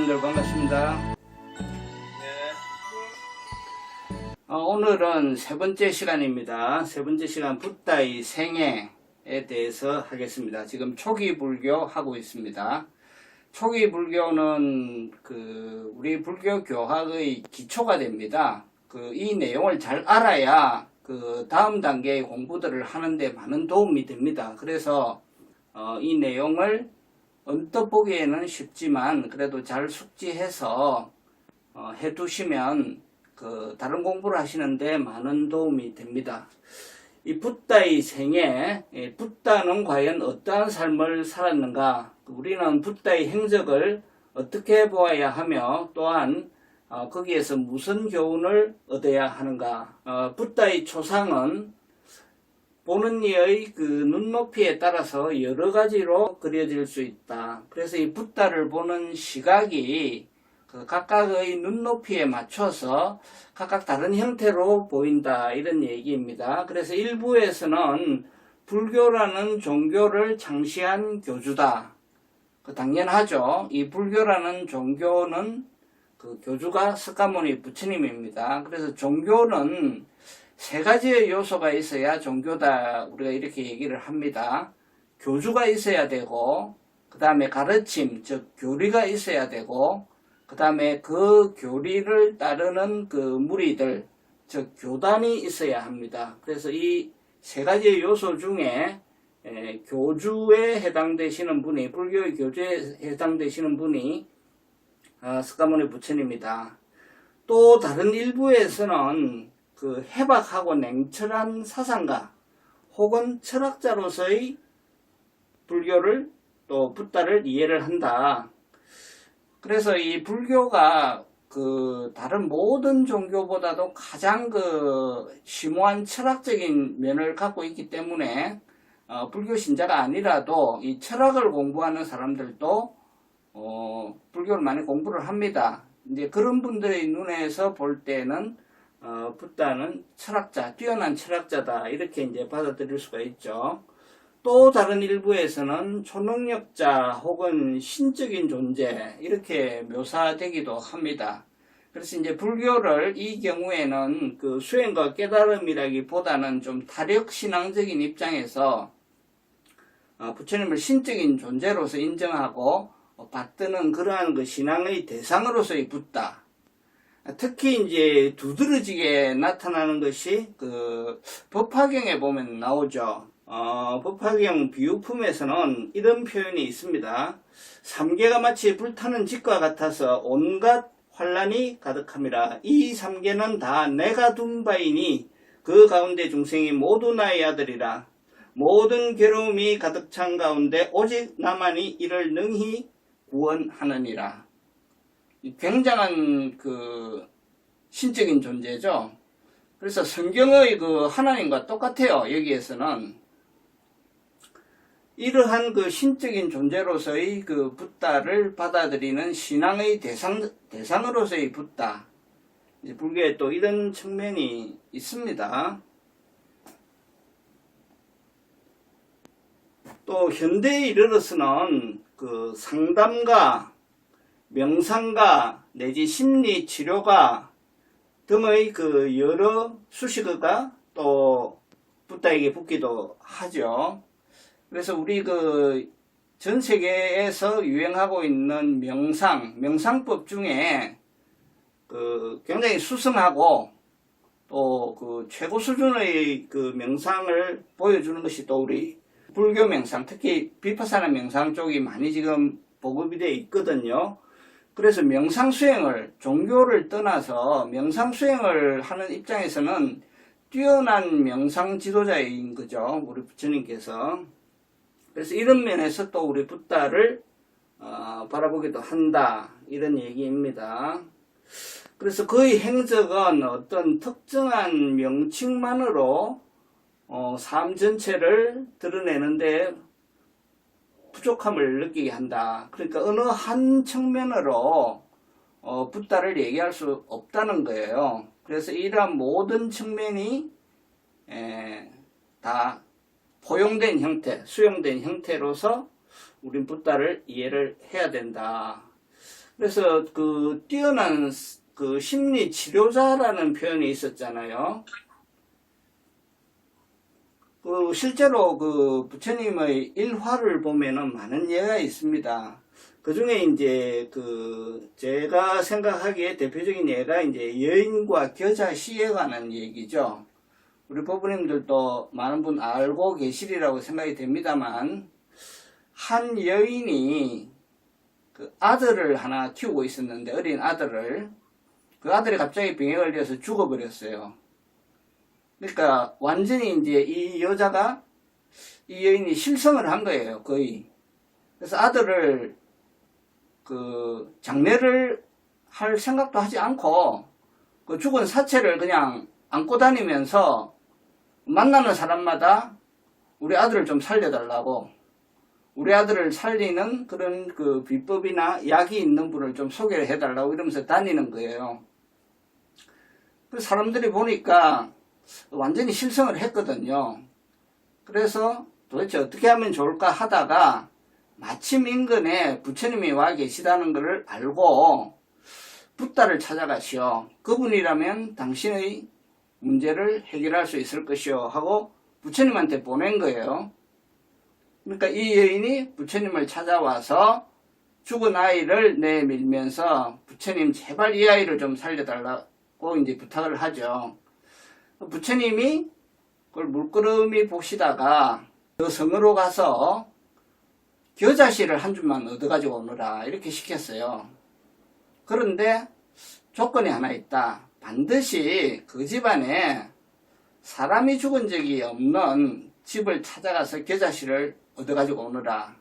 여러분들 반갑습니다. 네. 오늘은 세 번째 시간입니다. 세 번째 시간 붓다의 생애에 대해서 하겠습니다. 지금 초기 불교 하고 있습니다. 초기 불교는 우리 불교 교학의 기초가 됩니다. 이 내용을 잘 알아야 다음 단계의 공부들을 하는데 많은 도움이 됩니다. 그래서 이 내용을 언뜻 보기에는 쉽지만 그래도 잘 숙지해서 해두시면 다른 공부를 하시는데 많은 도움이 됩니다. 이 붓다의 생애, 붓다는 과연 어떠한 삶을 살았는가, 우리는 붓다의 행적을 어떻게 보아야 하며 또한 거기에서 무슨 교훈을 얻어야 하는가. 붓다의 초상은 보는 이의 눈높이에 따라서 여러 가지로 그려질 수 있다. 그래서 이 붓다를 보는 시각이 각각의 눈높이에 맞춰서 각각 다른 형태로 보인다, 이런 얘기입니다. 그래서 일부에서는 불교라는 종교를 창시한 교주다. 당연하죠. 이 불교라는 종교는 교주가 석가모니 부처님입니다. 그래서 종교는 세 가지의 요소가 있어야 종교다, 우리가 이렇게 얘기를 합니다. 교주가 있어야 되고, 그 다음에 가르침, 즉 교리가 있어야 되고, 그 다음에 그 교리를 따르는 무리들, 즉 교단이 있어야 합니다. 그래서 이 세 가지의 요소 중에 교주에 해당되시는 분이, 불교의 교주에 해당되시는 분이 석가모니 부처님이다. 또 다른 일부에서는 해박하고 냉철한 사상가 혹은 철학자로서의 불교를 또 붓다를 이해를 한다. 그래서 이 불교가 다른 모든 종교보다도 가장 심오한 철학적인 면을 갖고 있기 때문에 불교 신자가 아니라도 이 철학을 공부하는 사람들도 불교를 많이 공부를 합니다. 이제 그런 분들의 눈에서 볼 때는 붓다는 철학자, 뛰어난 철학자다, 이렇게 이제 받아들일 수가 있죠. 또 다른 일부에서는 초능력자 혹은 신적인 존재, 이렇게 묘사되기도 합니다. 그래서 이제 불교를 이 경우에는 수행과 깨달음이라기보다는 좀 타력신앙적인 입장에서 부처님을 신적인 존재로서 인정하고 받드는 그러한 신앙의 대상으로서의 붓다. 특히 이제 두드러지게 나타나는 것이 법화경에 보면 나오죠. 법화경 비유품에서는 이런 표현이 있습니다. 삼계가 마치 불타는 집과 같아서 온갖 환란이 가득함이라. 이 삼계는 다 내가 둔 바이니 그 가운데 중생이 모두 나의 아들이라. 모든 괴로움이 가득 찬 가운데 오직 나만이 이를 능히 구원하느니라. 굉장한 신적인 존재죠. 그래서 성경의 하나님과 똑같아요. 여기에서는 이러한 신적인 존재로서의 붓다를 받아들이는 신앙의 대상으로서의 붓다. 이제 불교에 또 이런 측면이 있습니다. 또 현대에 이르러서는 상담가, 명상가 내지 심리치료가 등의 여러 수식어가 또 붓다에게 붙기도 하죠. 그래서 우리 전 세계에서 유행하고 있는 명상법 중에 굉장히 수승하고 또 최고 수준의 명상을 보여주는 것이 또 우리 불교 명상, 특히 비파사나 명상 쪽이 많이 지금 보급이 되어 있거든요. 그래서 명상 수행을, 종교를 떠나서 명상 수행을 하는 입장에서는 뛰어난 명상 지도자인 거죠, 우리 부처님께서. 그래서 이런 면에서 또 우리 붓다를 바라보기도 한다, 이런 얘기입니다. 그래서 그의 행적은 어떤 특정한 명칭만으로 삶 전체를 드러내는데 부족함을 느끼게 한다. 그러니까 어느 한 측면으로 붓다를 얘기할 수 없다는 거예요. 그래서 이러한 모든 측면이 다 포용된 형태, 수용된 형태로서 우린 붓다를 이해를 해야 된다. 그래서 그 뛰어난 그 심리 치료자라는 표현이 있었잖아요. 그 실제로 그 부처님의 일화를 보면은 많은 예가 있습니다. 그 중에 이제 그 제가 생각하기에 대표적인 예가 이제 여인과 겨자씨에 관한 얘기죠. 우리 부부님들도 많은 분 알고 계시리라고 생각이 됩니다만, 한 여인이 그 아들을 하나 키우고 있었는데, 어린 아들을, 그 아들이 갑자기 병에 걸려서 죽어버렸어요. 그러니까 완전히 이제 이 여자가, 이 여인이 실성을 한 거예요, 거의. 그래서 아들을 그 장례를 할 생각도 하지 않고 그 죽은 사체를 그냥 안고 다니면서 만나는 사람마다 우리 아들을 좀 살려달라고, 우리 아들을 살리는 그런 그 비법이나 약이 있는 분을 좀 소개를 해달라고 이러면서 다니는 거예요. 그 사람들이 보니까 완전히 실성을 했거든요. 그래서 도대체 어떻게 하면 좋을까 하다가 마침 인근에 부처님이 와 계시다는 것을 알고 붓다를 찾아가시오. 그분이라면 당신의 문제를 해결할 수 있을 것이오 하고 부처님한테 보낸 거예요. 그러니까 이 여인이 부처님을 찾아와서 죽은 아이를 내밀면서 부처님 제발 이 아이를 좀 살려달라고 이제 부탁을 하죠. 부처님이 그걸 물끄러미 보시다가 그 성으로 가서 겨자씨를 한 줌만 얻어가지고 오너라 이렇게 시켰어요. 그런데 조건이 하나 있다. 반드시 그 집안에 사람이 죽은 적이 없는 집을 찾아가서 겨자씨를 얻어가지고 오너라.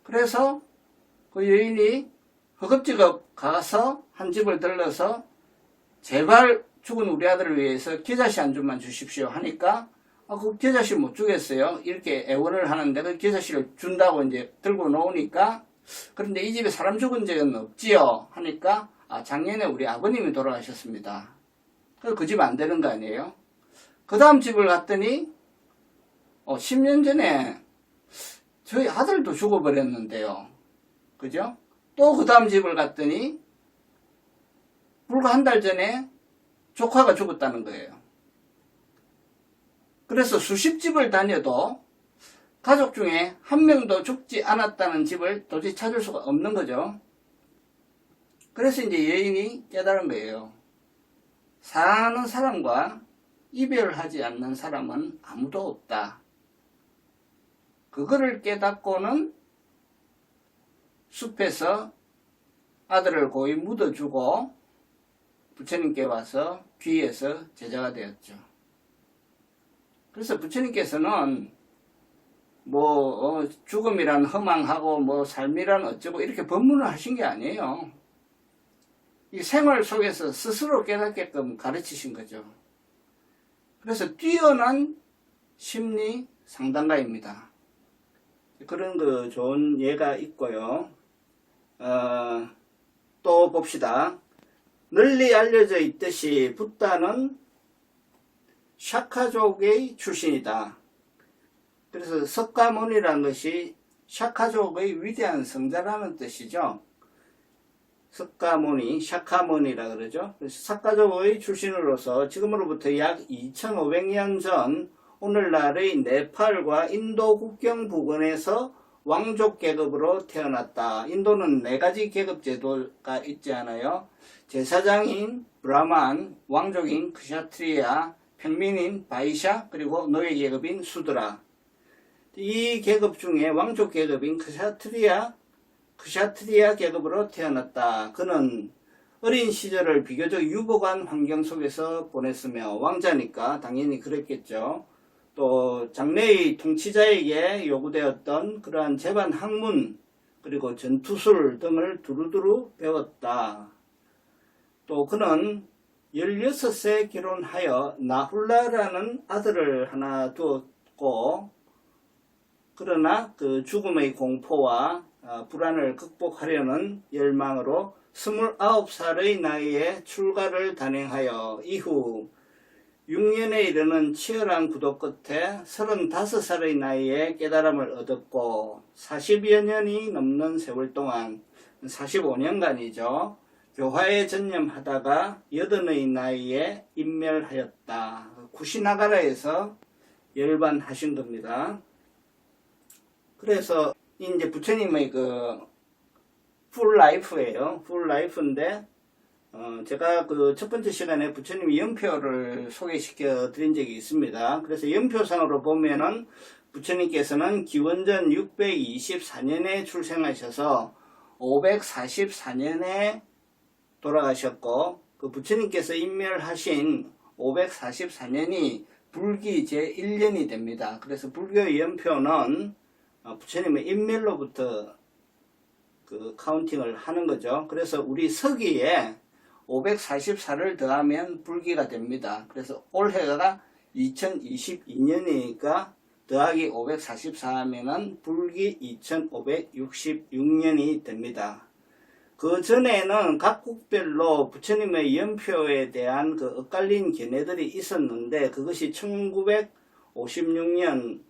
그래서 그 여인이 허겁지겁 가서 한 집을 들러서 제발 죽은 우리 아들을 위해서 겨자씨 한 줌만 주십시오 하니까 그 겨자씨 못 주겠어요. 이렇게 애원을 하는데 그 겨자씨를 준다고 이제 들고 놓으니까, 그런데 이 집에 사람 죽은 적은 없지요 하니까 작년에 우리 아버님이 돌아가셨습니다. 그 집 안 되는 거 아니에요? 그 다음 집을 갔더니 10년 전에 저희 아들도 죽어버렸는데요. 그죠? 또 그 다음 집을 갔더니 불과 한 달 전에 조카가 죽었다는 거예요. 그래서 수십 집을 다녀도 가족 중에 한 명도 죽지 않았다는 집을 도저히 찾을 수가 없는 거죠. 그래서 이제 여인이 깨달은 거예요. 사랑하는 사람과 이별하지 않는 사람은 아무도 없다. 그거를 깨닫고는 숲에서 아들을 고이 묻어주고 부처님께 와서 귀에서 제자가 되었죠. 그래서 부처님께서는 죽음이란 허망하고 삶이란 어쩌고 이렇게 법문을 하신 게 아니에요. 이 생활 속에서 스스로 깨닫게끔 가르치신 거죠. 그래서 뛰어난 심리 상담가입니다. 그런 그 좋은 예가 있고요. 또 봅시다. 널리 알려져 있듯이 붓다는 샤카족의 출신이다. 그래서 석가모니라는 것이 샤카족의 위대한 성자라는 뜻이죠. 석가모니, 샤카모니라 그러죠. 그래서 샤카족의 출신으로서 지금으로부터 약 2500년 전 오늘날의 네팔과 인도 국경 부근에서 왕족 계급으로 태어났다. 인도는 4가지 계급 제도가 있지 않아요? 제사장인 브라만, 왕족인 크샤트리아, 평민인 바이샤, 그리고 노예 계급인 수드라. 이 계급 중에 왕족 계급인 크샤트리아 계급으로 태어났다. 그는 어린 시절을 비교적 유복한 환경 속에서 보냈으며 왕자니까 당연히 그랬겠죠. 또 장래의 통치자에게 요구되었던 그러한 재반 학문 그리고 전투술 등을 두루두루 배웠다. 또 그는 16세 결혼하여 나훌라라는 아들을 하나 두었고, 그러나 그 죽음의 공포와 불안을 극복하려는 열망으로 29살의 나이에 출가를 단행하여 이후 6년에 이르는 치열한 구도 끝에 35살의 나이에 깨달음을 얻었고 40여 년이 넘는 세월 동안 45년간이죠. 교화에 전념하다가 80의 나이에 인멸하였다. 쿠시나가라에서 열반하신 겁니다. 그래서 이제 부처님의 그 풀라이프예요. 풀라이프인데 제가 그 첫 번째 시간에 부처님 연표를 소개시켜 드린 적이 있습니다. 그래서 연표상으로 보면은 부처님께서는 기원전 624년에 출생하셔서 544년에 돌아가셨고, 그 부처님께서 인멸하신 544년이 불기 제1년이 됩니다. 그래서 불교의 연표는 부처님의 인멸로부터 그 카운팅을 하는 거죠. 그래서 우리 서기에 544를 더하면 불기가 됩니다. 그래서 올해가 2022년이니까 더하기 544 하면은 불기 2566년이 됩니다. 그 전에는 각국별로 부처님의 연표에 대한 그 엇갈린 견해들이 있었는데, 그것이 1956년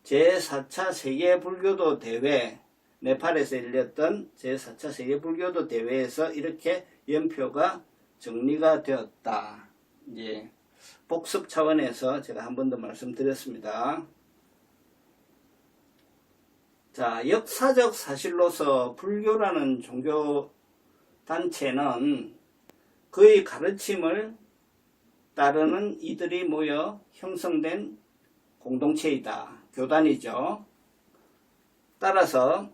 제4차 세계불교도 대회, 네팔에서 열렸던 제4차 세계불교도 대회에서 이렇게 연표가 정리가 되었다. 이제 복습 차원에서 제가 한 번 더 말씀드렸습니다. 자, 역사적 사실로서 불교라는 종교 단체는 그의 가르침을 따르는 이들이 모여 형성된 공동체이다. 교단이죠. 따라서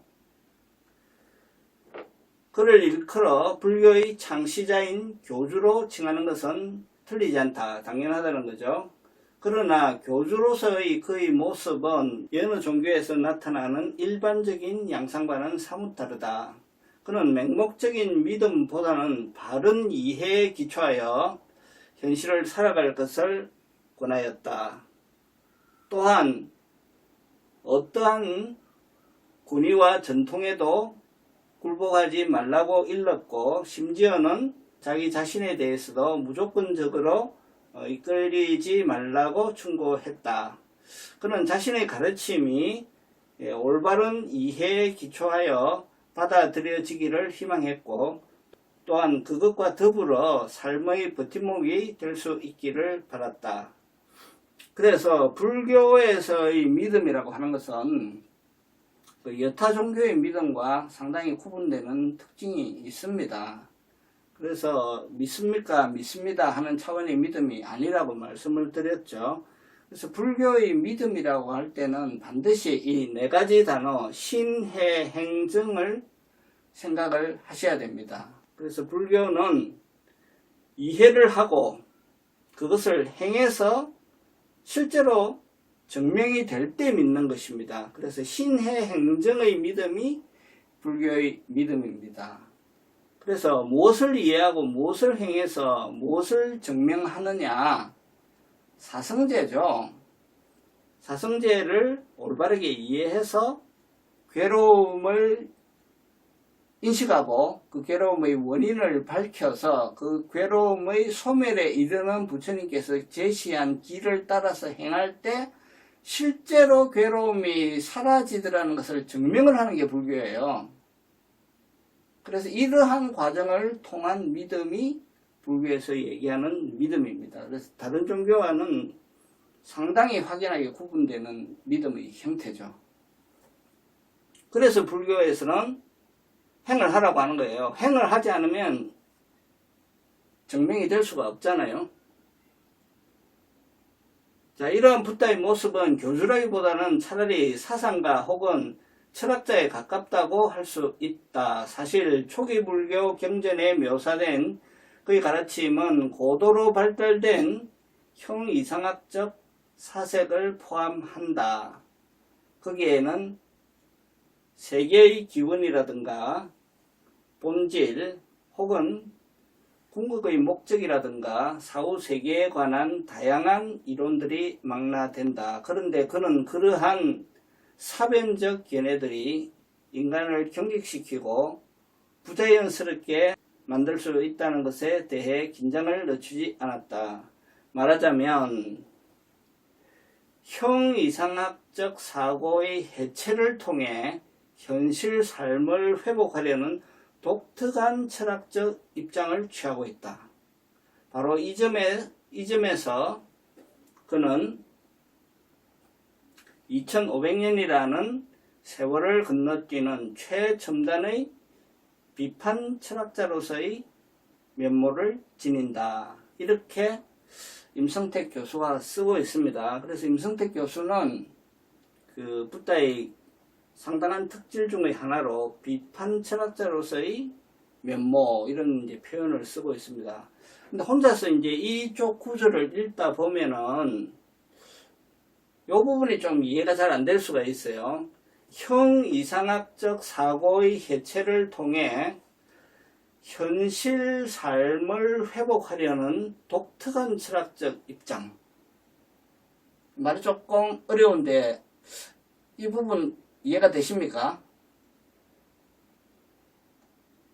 그를 일컬어 불교의 창시자인 교주로 칭하는 것은 틀리지 않다. 당연하다는 거죠. 그러나 교주로서의 그의 모습은 여느 종교에서 나타나는 일반적인 양상과는 사뭇 다르다. 그는 맹목적인 믿음보다는 바른 이해에 기초하여 현실을 살아갈 것을 권하였다. 또한 어떠한 군의와 전통에도 굴복하지 말라고 일렀고, 심지어는 자기 자신에 대해서도 무조건적으로 이끌리지 말라고 충고했다. 그는 자신의 가르침이 올바른 이해에 기초하여 받아들여지기를 희망했고, 또한 그것과 더불어 삶의 버팀목이 될 수 있기를 바랐다. 그래서 불교에서의 믿음이라고 하는 것은 여타 종교의 믿음과 상당히 구분되는 특징이 있습니다. 그래서 믿습니까? 믿습니다 하는 차원의 믿음이 아니라고 말씀을 드렸죠. 그래서 불교의 믿음이라고 할 때는 반드시 이 네 가지 단어 신해 행정을 생각을 하셔야 됩니다. 그래서 불교는 이해를 하고 그것을 행해서 실제로 증명이 될 때 믿는 것입니다. 그래서 신해 행정의 믿음이 불교의 믿음입니다. 그래서 무엇을 이해하고 무엇을 행해서 무엇을 증명하느냐? 사성제죠. 사성제를 올바르게 이해해서 괴로움을 인식하고 그 괴로움의 원인을 밝혀서 그 괴로움의 소멸에 이르는 부처님께서 제시한 길을 따라서 행할 때 실제로 괴로움이 사라지더라는 것을 증명을 하는 게 불교예요. 그래서 이러한 과정을 통한 믿음이 불교에서 얘기하는 믿음입니다. 그래서 다른 종교와는 상당히 확연하게 구분되는 믿음의 형태죠. 그래서 불교에서는 행을 하라고 하는 거예요. 행을 하지 않으면 증명이 될 수가 없잖아요. 자, 이러한 붓다의 모습은 교주라기보다는 차라리 사상가 혹은 철학자에 가깝다고 할 수 있다. 사실 초기 불교 경전에 묘사된 그의 가르침은 고도로 발달된 형이상학적 사색을 포함한다. 거기에는 세계의 기원이라든가 본질 혹은 궁극의 목적이라든가 사후세계에 관한 다양한 이론들이 망라된다. 그런데 그는 그러한 사변적 견해들이 인간을 경직시키고 부자연스럽게 만들 수 있다는 것에 대해 긴장을 늦추지 않았다. 말하자면 형이상학적 사고의 해체를 통해 현실 삶을 회복하려는 독특한 철학적 입장을 취하고 있다. 바로 이 점에서 그는 2500년이라는 세월을 건너뛰는 최첨단의 비판 철학자로서의 면모를 지닌다. 이렇게 임성택 교수가 쓰고 있습니다. 그래서 임성택 교수는 그 붓다의 상당한 특질 중의 하나로 비판 철학자로서의 면모 이런 이제 표현을 쓰고 있습니다. 근데 혼자서 이제 이쪽 구절을 읽다 보면은 이 부분이 좀 이해가 잘 안 될 수가 있어요. 형이상학적 사고의 해체를 통해 현실 삶을 회복하려는 독특한 철학적 입장. 말이 조금 어려운데 이 부분 이해가 되십니까?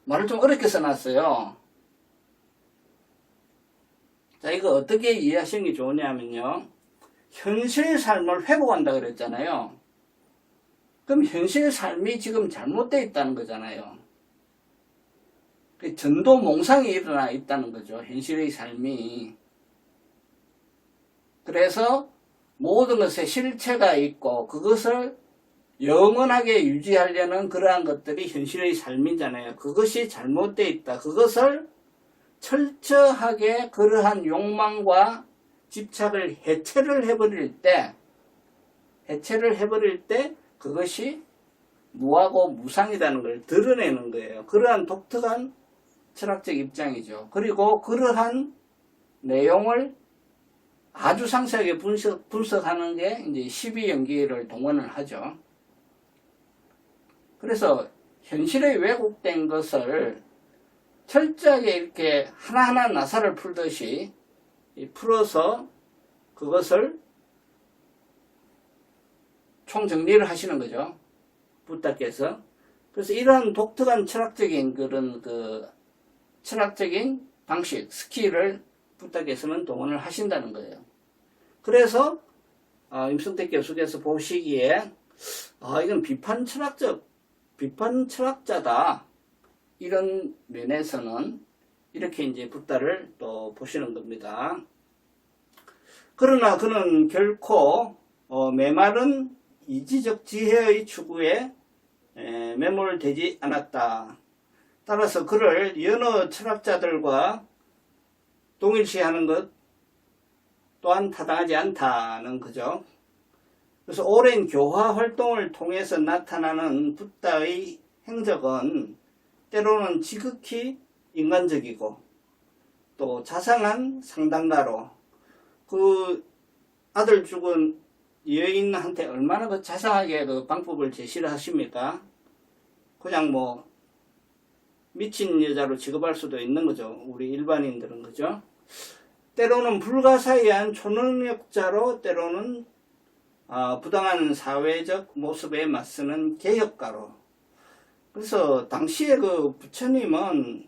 말을 좀 어렵게 써놨어요. 자, 이거 어떻게 이해하시는 게 좋으냐면요. 현실 삶을 회복한다 그랬잖아요. 그럼 현실 삶이 지금 잘못되어 있다는 거잖아요. 전도 몽상이 일어나 있다는 거죠. 현실의 삶이. 그래서 모든 것에 실체가 있고 그것을 영원하게 유지하려는 그러한 것들이 현실의 삶이잖아요. 그것이 잘못되어 있다. 그것을 철저하게 그러한 욕망과 집착을 해체를 해버릴 때 그것이 무하고 무상이라는 걸 드러내는 거예요. 그러한 독특한 철학적 입장이죠. 그리고 그러한 내용을 아주 상세하게 분석하는 게 이제 12연기를 동원을 하죠. 그래서 현실에 왜곡된 것을 철저하게 이렇게 하나하나 나사를 풀듯이 풀어서 그것을 총정리를 하시는 거죠. 붓다께서. 그래서 이러한 독특한 철학적인 그런 철학적인 방식, 스킬을 붓다께서는 동원을 하신다는 거예요. 그래서 임성택 교수께서 보시기에 이건 비판 철학자다. 이런 면에서는 이렇게 이제 붓다를 또 보시는 겁니다. 그러나 그는 결코 메마른 이지적 지혜의 추구에 매몰되지 않았다. 따라서 그를 여러 철학자들과 동일시하는 것 또한 타당하지 않다는 거죠. 그래서 오랜 교화 활동을 통해서 나타나는 붓다의 행적은 때로는 지극히 인간적이고 또 자상한 상담가로 그 아들 죽은 여인한테 얼마나 그 자상하게 그 방법을 제시를 하십니까? 그냥 뭐 미친 여자로 취급할 수도 있는 거죠. 우리 일반인들은 그죠? 때로는 불가사의한 초능력자로 때로는 부당한 사회적 모습에 맞서는 개혁가로. 그래서 당시에 그 부처님은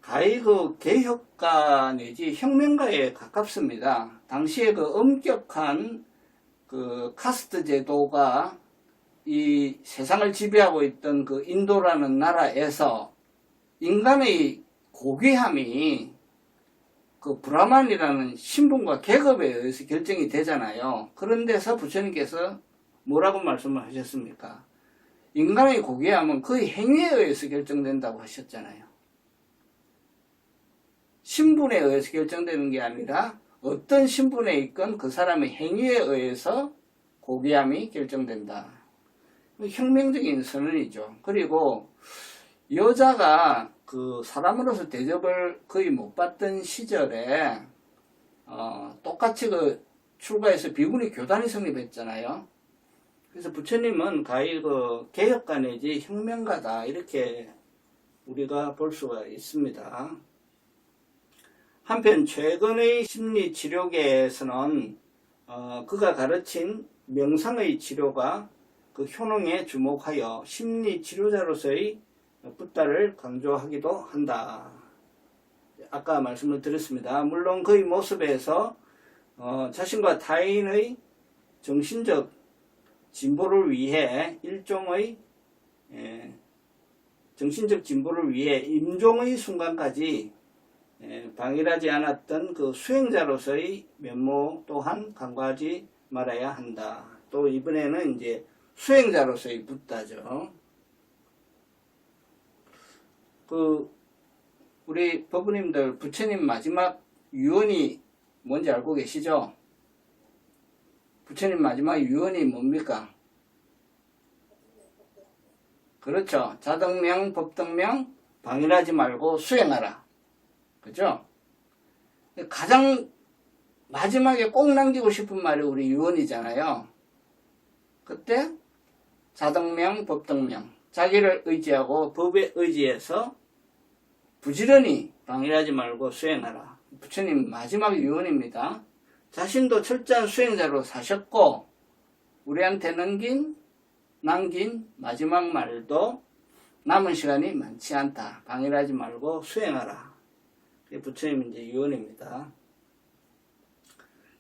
가히 그 개혁가 내지 혁명가에 가깝습니다. 당시에 그 엄격한 그 카스트 제도가 이 세상을 지배하고 있던 그 인도라는 나라에서 인간의 고귀함이 그 브라만이라는 신분과 계급에 의해서 결정이 되잖아요. 그런 데서 부처님께서 뭐라고 말씀을 하셨습니까? 인간의 고귀함은 그의 행위에 의해서 결정된다고 하셨잖아요. 신분에 의해서 결정되는 게 아니라 어떤 신분에 있건 그 사람의 행위에 의해서 고귀함이 결정된다. 혁명적인 선언이죠. 그리고 여자가 그 사람으로서 대접을 거의 못 받던 시절에 똑같이 그 출가해서 비구니 교단이 성립했잖아요. 그래서 부처님은 가히 그 개혁가 내지 혁명가다 이렇게 우리가 볼 수가 있습니다. 한편 최근의 심리치료계에서는 그가 가르친 명상의 치료가 그 효능에 주목하여 심리치료자로서의 붓다를 강조하기도 한다. 아까 말씀을 드렸습니다. 물론 그의 모습에서 자신과 타인의 정신적 진보를 위해 일종의 정신적 진보를 위해 임종의 순간까지 방일하지 않았던 그 수행자로서의 면모 또한 간과하지 말아야 한다. 또 이번에는 이제 수행자로서의 붓다죠. 우리 법부님들 부처님 마지막 유언이 뭔지 알고 계시죠? 부처님 마지막 유언이 뭡니까? 그렇죠. 자등명, 법등명, 방일하지 말고 수행하라. 그죠? 가장 마지막에 꼭 남기고 싶은 말이 우리 유언이잖아요. 그때 자등명, 법등명, 자기를 의지하고 법에 의지해서 부지런히 방일하지 말고 수행하라. 부처님 마지막 유언입니다. 자신도 철저한 수행자로 사셨고 우리한테 남긴 마지막 말도 남은 시간이 많지 않다. 방일하지 말고 수행하라. 그게 부처님 이제 유언입니다.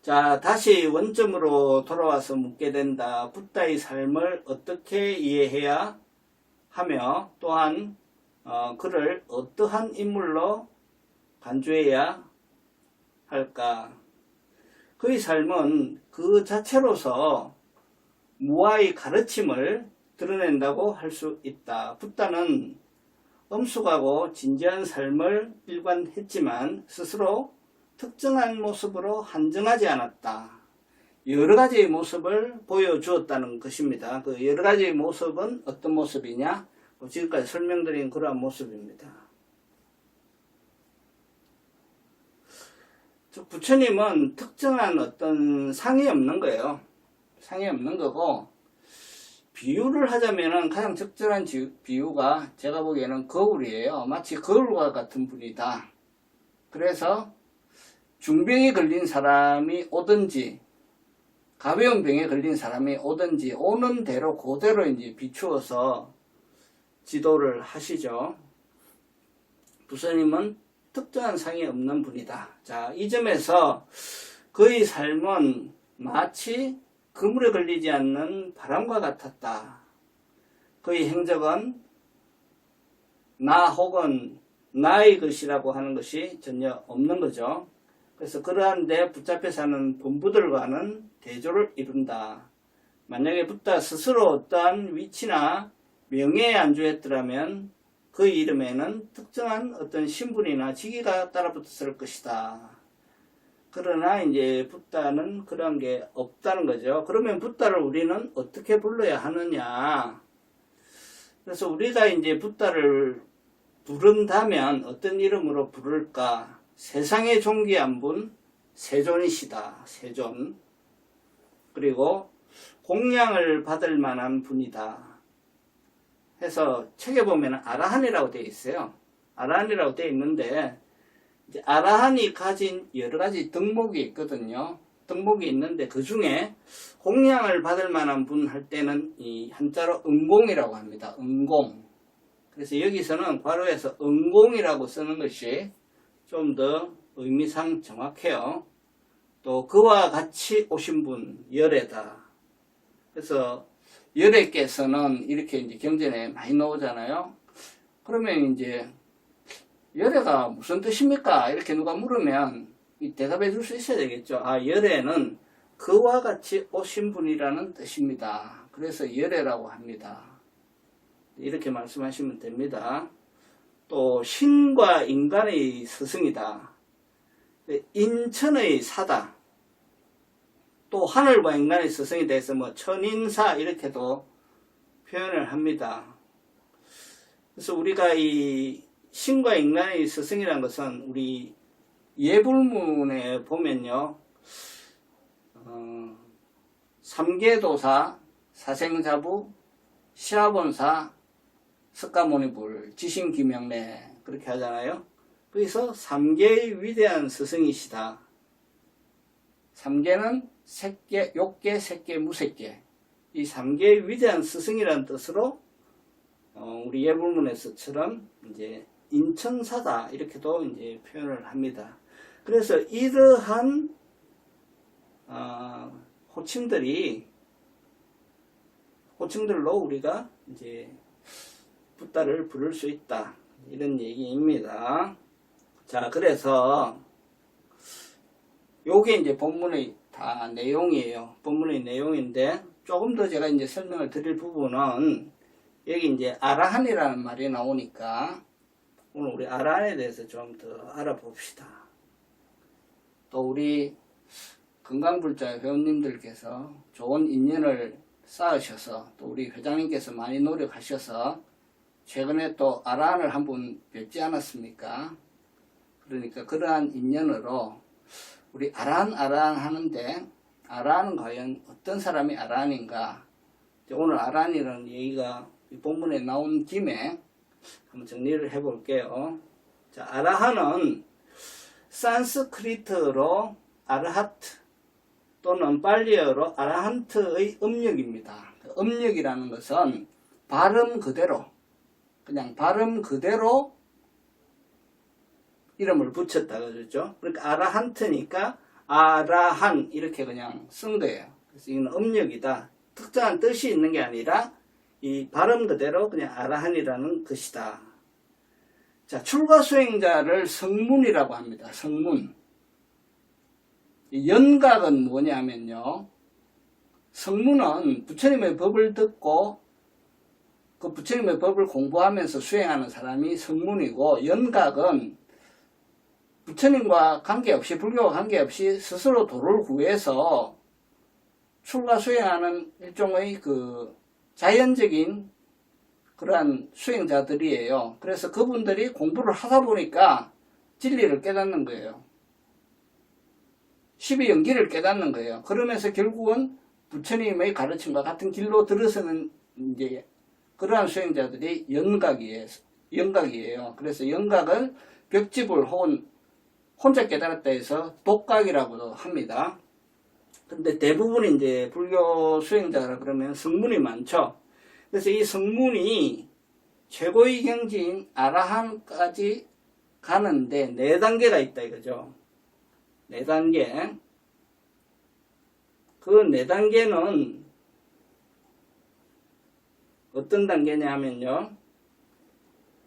자, 다시 원점으로 돌아와서 묻게 된다. 붓다의 삶을 어떻게 이해해야 하며 또한 그를 어떠한 인물로 간주해야 할까? 그의 삶은 그 자체로서 무아의 가르침을 드러낸다고 할 수 있다. 붓다는 엄숙하고 진지한 삶을 일관했지만 스스로 특정한 모습으로 한정하지 않았다. 여러 가지의 모습을 보여주었다는 것입니다. 그 여러 가지의 모습은 어떤 모습이냐? 지금까지 설명드린 그러한 모습입니다. 즉 부처님은 특정한 어떤 상이 없는 거예요. 상이 없는 거고, 비유를 하자면은 가장 적절한 비유가 제가 보기에는 거울이에요. 마치 거울과 같은 분이다. 그래서 중병에 걸린 사람이 오든지 가벼운 병에 걸린 사람이 오든지 오는 대로 그대로 이제 비추어서 지도를 하시죠. 부처님은 특정한 상이 없는 분이다. 자, 이 점에서 그의 삶은 마치 그물에 걸리지 않는 바람과 같았다. 그의 행적은 나 혹은 나의 것이라고 하는 것이 전혀 없는 거죠. 그래서 그러한 데 붙잡혀 사는 본부들과는 대조를 이룬다. 만약에 붓다 스스로 어떠한 위치나 명예에 안주했더라면 그 이름에는 특정한 어떤 신분이나 직위가 따라붙었을 것이다. 그러나 이제 붓다는 그런 게 없다는 거죠. 그러면 붓다를 우리는 어떻게 불러야 하느냐? 그래서 우리가 이제 붓다를 부른다면 어떤 이름으로 부를까? 세상에 존귀한 분 세존이시다. 세존. 그리고 공양을 받을 만한 분이다. 해서 책에 보면 아라한이라고 되어 있어요. 아라한이라고 되어 있는데 이제 아라한이 가진 여러 가지 덕목이 있거든요. 덕목이 있는데 그 중에 공양을 받을 만한 분 할 때는 이 한자로 은공이라고 합니다. 은공. 그래서 여기서는 괄호에서 은공이라고 쓰는 것이 좀 더 의미상 정확해요. 또 그와 같이 오신 분 열애다. 그래서 열애께서는 이렇게 이제 경전에 많이 나오잖아요. 그러면 이제 열애가 무슨 뜻입니까? 이렇게 누가 물으면 대답해 줄 수 있어야 되겠죠. 아, 열애는 그와 같이 오신 분이라는 뜻입니다. 그래서 열애라고 합니다. 이렇게 말씀하시면 됩니다. 또 신과 인간의 스승이다. 인천의 사다. 또 하늘과 인간의 스승에 대해서 뭐 천인사 이렇게도 표현을 합니다. 그래서 우리가 이 신과 인간의 스승이라는 것은 우리 예불문에 보면요, 삼계도사, 사생자부, 시아본사, 석가모니불, 지신기명래 그렇게 하잖아요. 그래서 3개의 위대한 스승이시다. 3개는 색계, 욕계, 색계, 무색계. 이 3개의 위대한 스승이라는 뜻으로 우리 예불문에서처럼 이제 인천사다 이렇게도 이제 표현을 합니다. 그래서 이러한 호칭들로 우리가 이제 붓다를 부를 수 있다. 이런 얘기입니다. 자, 그래서 요게 이제 본문의 다 내용이에요. 본문의 내용인데 조금 더 제가 이제 설명을 드릴 부분은 여기 이제 아라한이라는 말이 나오니까 오늘 우리 아라한에 대해서 좀 더 알아봅시다. 또 우리 건강불자 회원님들께서 좋은 인연을 쌓으셔서 또 우리 회장님께서 많이 노력하셔서 최근에 또 아라한을 한 분 뵙지 않았습니까? 그러니까 그러한 인연으로 우리 아라한 하는데 아라한은 과연 어떤 사람이 아라한인가? 오늘 아라한이라는 얘기가 이 본문에 나온 김에 한번 정리를 해볼게요. 자, 아라한은 산스크리트어로 아르하트 또는 팔리어로 아라한트의 음력입니다. 음력이라는 것은 발음 그대로 그냥 발음 그대로 이름을 붙였다 그러죠. 그러니까 아라한트니까 아라한 이렇게 그냥 쓴 거예요. 그래서 이건 음력이다. 특정한 뜻이 있는 게 아니라 이 발음 그대로 그냥 아라한이라는 것이다. 자, 출가 수행자를 성문이라고 합니다. 성문. 연각은 뭐냐면요. 성문은 부처님의 법을 듣고 그 부처님의 법을 공부하면서 수행하는 사람이 성문이고, 연각은 부처님과 관계없이, 불교와 관계없이 스스로 도를 구해서 출가 수행하는 일종의 그 자연적인 그러한 수행자들이에요. 그래서 그분들이 공부를 하다 보니까 진리를 깨닫는 거예요. 12연기를 깨닫는 거예요. 그러면서 결국은 부처님의 가르침과 같은 길로 들어서는 이제 그러한 수행자들이 연각이에요. 그래서 연각을 벽집을 혹은 혼자 깨달았다 해서 독각이라고도 합니다. 근데 대부분 이제 불교 수행자라 그러면 성문이 많죠. 그래서 이 성문이 최고의 경지인 아라한까지 가는데 4단계가 있다 이거죠. 4단계. 그 4단계는 어떤 단계냐 하면요.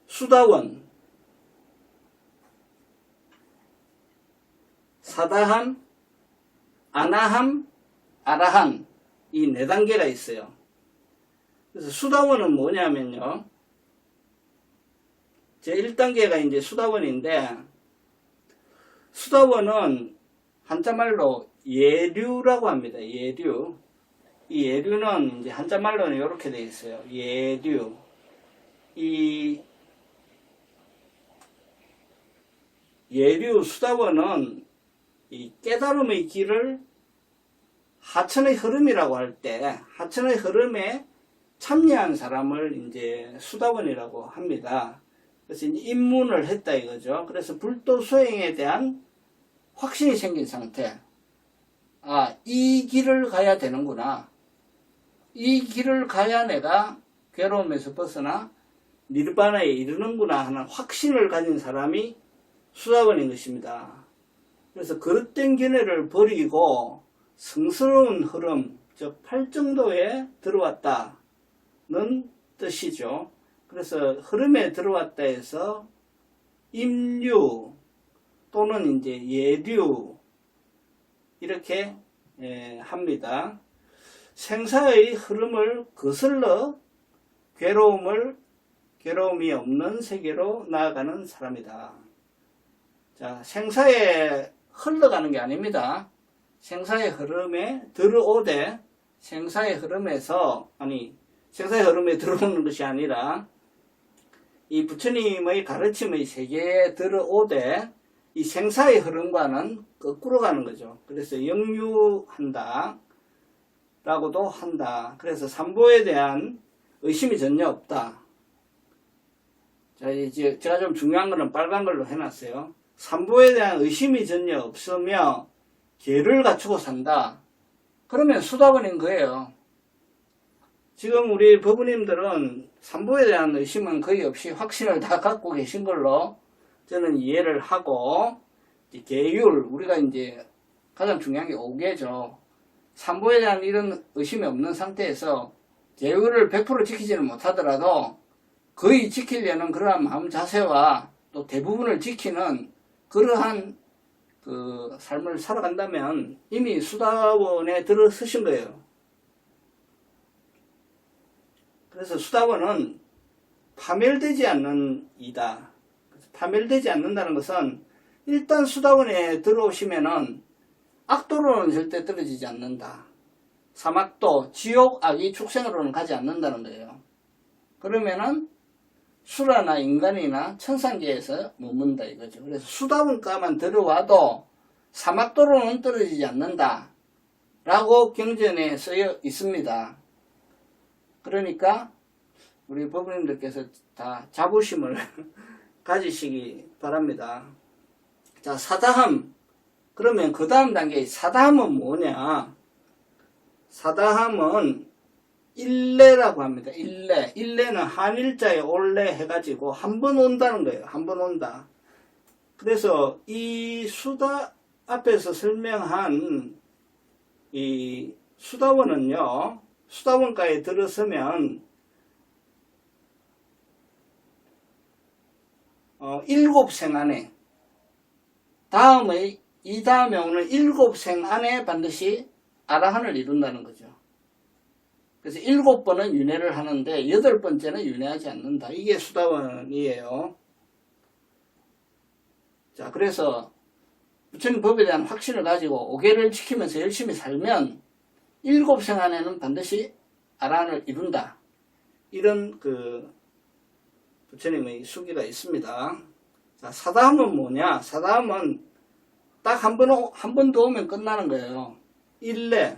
수다원, 사다함, 아나함, 아라한 이 4단계가 있어요. 그래서 수다원은 뭐냐면요. 제 1단계가 이제 수다원인데, 수다원은 한자말로 예류라고 합니다. 예류. 이 예류는 이제 한자말로는 이렇게 되어 있어요. 예류. 이 예류 수다원은 이 깨달음의 길을 하천의 흐름이라고 할 때, 하천의 흐름에 참여한 사람을 이제 수다원이라고 합니다. 그래서 이제 입문을 했다 이거죠. 그래서 불도 수행에 대한 확신이 생긴 상태. 아, 이 길을 가야 되는구나. 이 길을 가야 내가 괴로움에서 벗어나 니르바나에 이르는구나 하는 확신을 가진 사람이 수다원인 것입니다. 그래서 그릇된 견해를 버리고 성스러운 흐름, 즉 팔정도에 들어왔다는 뜻이죠. 그래서 흐름에 들어왔다 해서 임류 또는 이제 예류 이렇게 합니다. 생사의 흐름을 거슬러 괴로움이 없는 세계로 나아가는 사람이다. 자, 생사에 흘러가는 게 아닙니다. 생사의 흐름에 들어오되 생사의 흐름에 들어오는 것이 아니라 이 부처님의 가르침의 세계에 들어오되 이 생사의 흐름과는 거꾸로 가는 거죠. 그래서 역류한다 라고도 한다. 그래서 삼보에 대한 의심이 전혀 없다. 자, 이제 제가 좀 중요한 거는 빨간 걸로 해놨어요. 삼보에 대한 의심이 전혀 없으며 계를 갖추고 산다. 그러면 수다원인 거예요. 지금 우리 법부님들은 삼보에 대한 의심은 거의 없이 확신을 다 갖고 계신 걸로 저는 이해를 하고, 계율, 우리가 이제 가장 중요한 게 5계죠. 삼보에 대한 이런 의심이 없는 상태에서 계율을 100% 지키지는 못하더라도 거의 지키려는 그러한 마음 자세와 또 대부분을 지키는 그러한 그 삶을 살아간다면 이미 수다원에 들어서신 거예요. 그래서 수다원은 파멸되지 않는 이다. 파멸되지 않는다는 것은 일단 수다원에 들어오시면은 악도로는 절대 떨어지지 않는다. 사막도, 지옥, 악이 축생으로는 가지 않는다는 거예요. 그러면은 수라나 인간이나 천상계에서 머문다 이거죠. 그래서 수다원가만 들어와도 사막도로는 떨어지지 않는다 라고 경전에 쓰여 있습니다. 그러니까 우리 법원님들께서 다 자부심을 가지시기 바랍니다. 자, 사다함. 그러면 그 다음 단계 사다함은 뭐냐? 사다함은 일례라고 합니다. 일례. 일례는 한일자에 올래 해가지고 한 번 온다는 거예요. 한 번 온다. 그래서 이 수다 앞에서 설명한 이 수다원은요, 수다원가에 들어서면 7생 안에, 이 다음에 오는 7생 안에 반드시 아라한을 이룬다는 거죠. 그래서 7번은 윤회를 하는데 8번째는 윤회하지 않는다. 이게 수다원이에요. 자, 그래서 부처님 법에 대한 확신을 가지고 5계를 지키면서 열심히 살면 7생 안에는 반드시 아라한을 이룬다. 이런 그 부처님의 수기가 있습니다. 자, 사다함은 뭐냐? 사다함은 딱 한 번 더 오면 끝나는 거예요. 일례.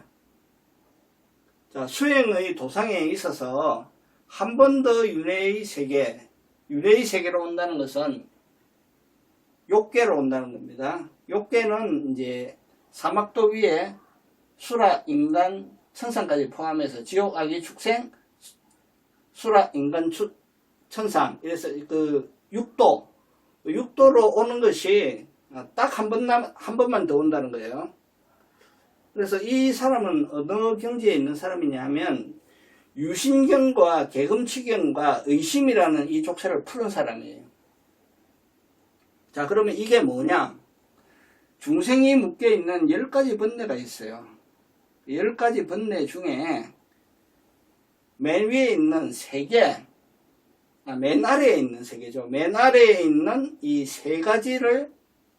자, 수행의 도상에 있어서 한 번 더 윤회의 세계, 윤회의 세계로 온다는 것은 6계로 온다는 겁니다. 6계는 이제 사막도 위에 수라, 인간, 천상까지 포함해서 지옥, 악의 축생, 수라, 인간, 천상. 이래서 그 6도로 오는 것이 딱 한 번만 더 온다는 거예요. 그래서 이 사람은 어느 경지에 있는 사람이냐면 유신경과 개금치경과 의심이라는 이 족쇄를 푸는 사람이에요. 자, 그러면 이게 뭐냐? 중생이 묶여있는 10가지 번뇌가 있어요. 10가지 번뇌 중에 맨 위에 있는 3개, 맨 아래에 있는 3개죠. 맨 아래에 있는 이 3가지를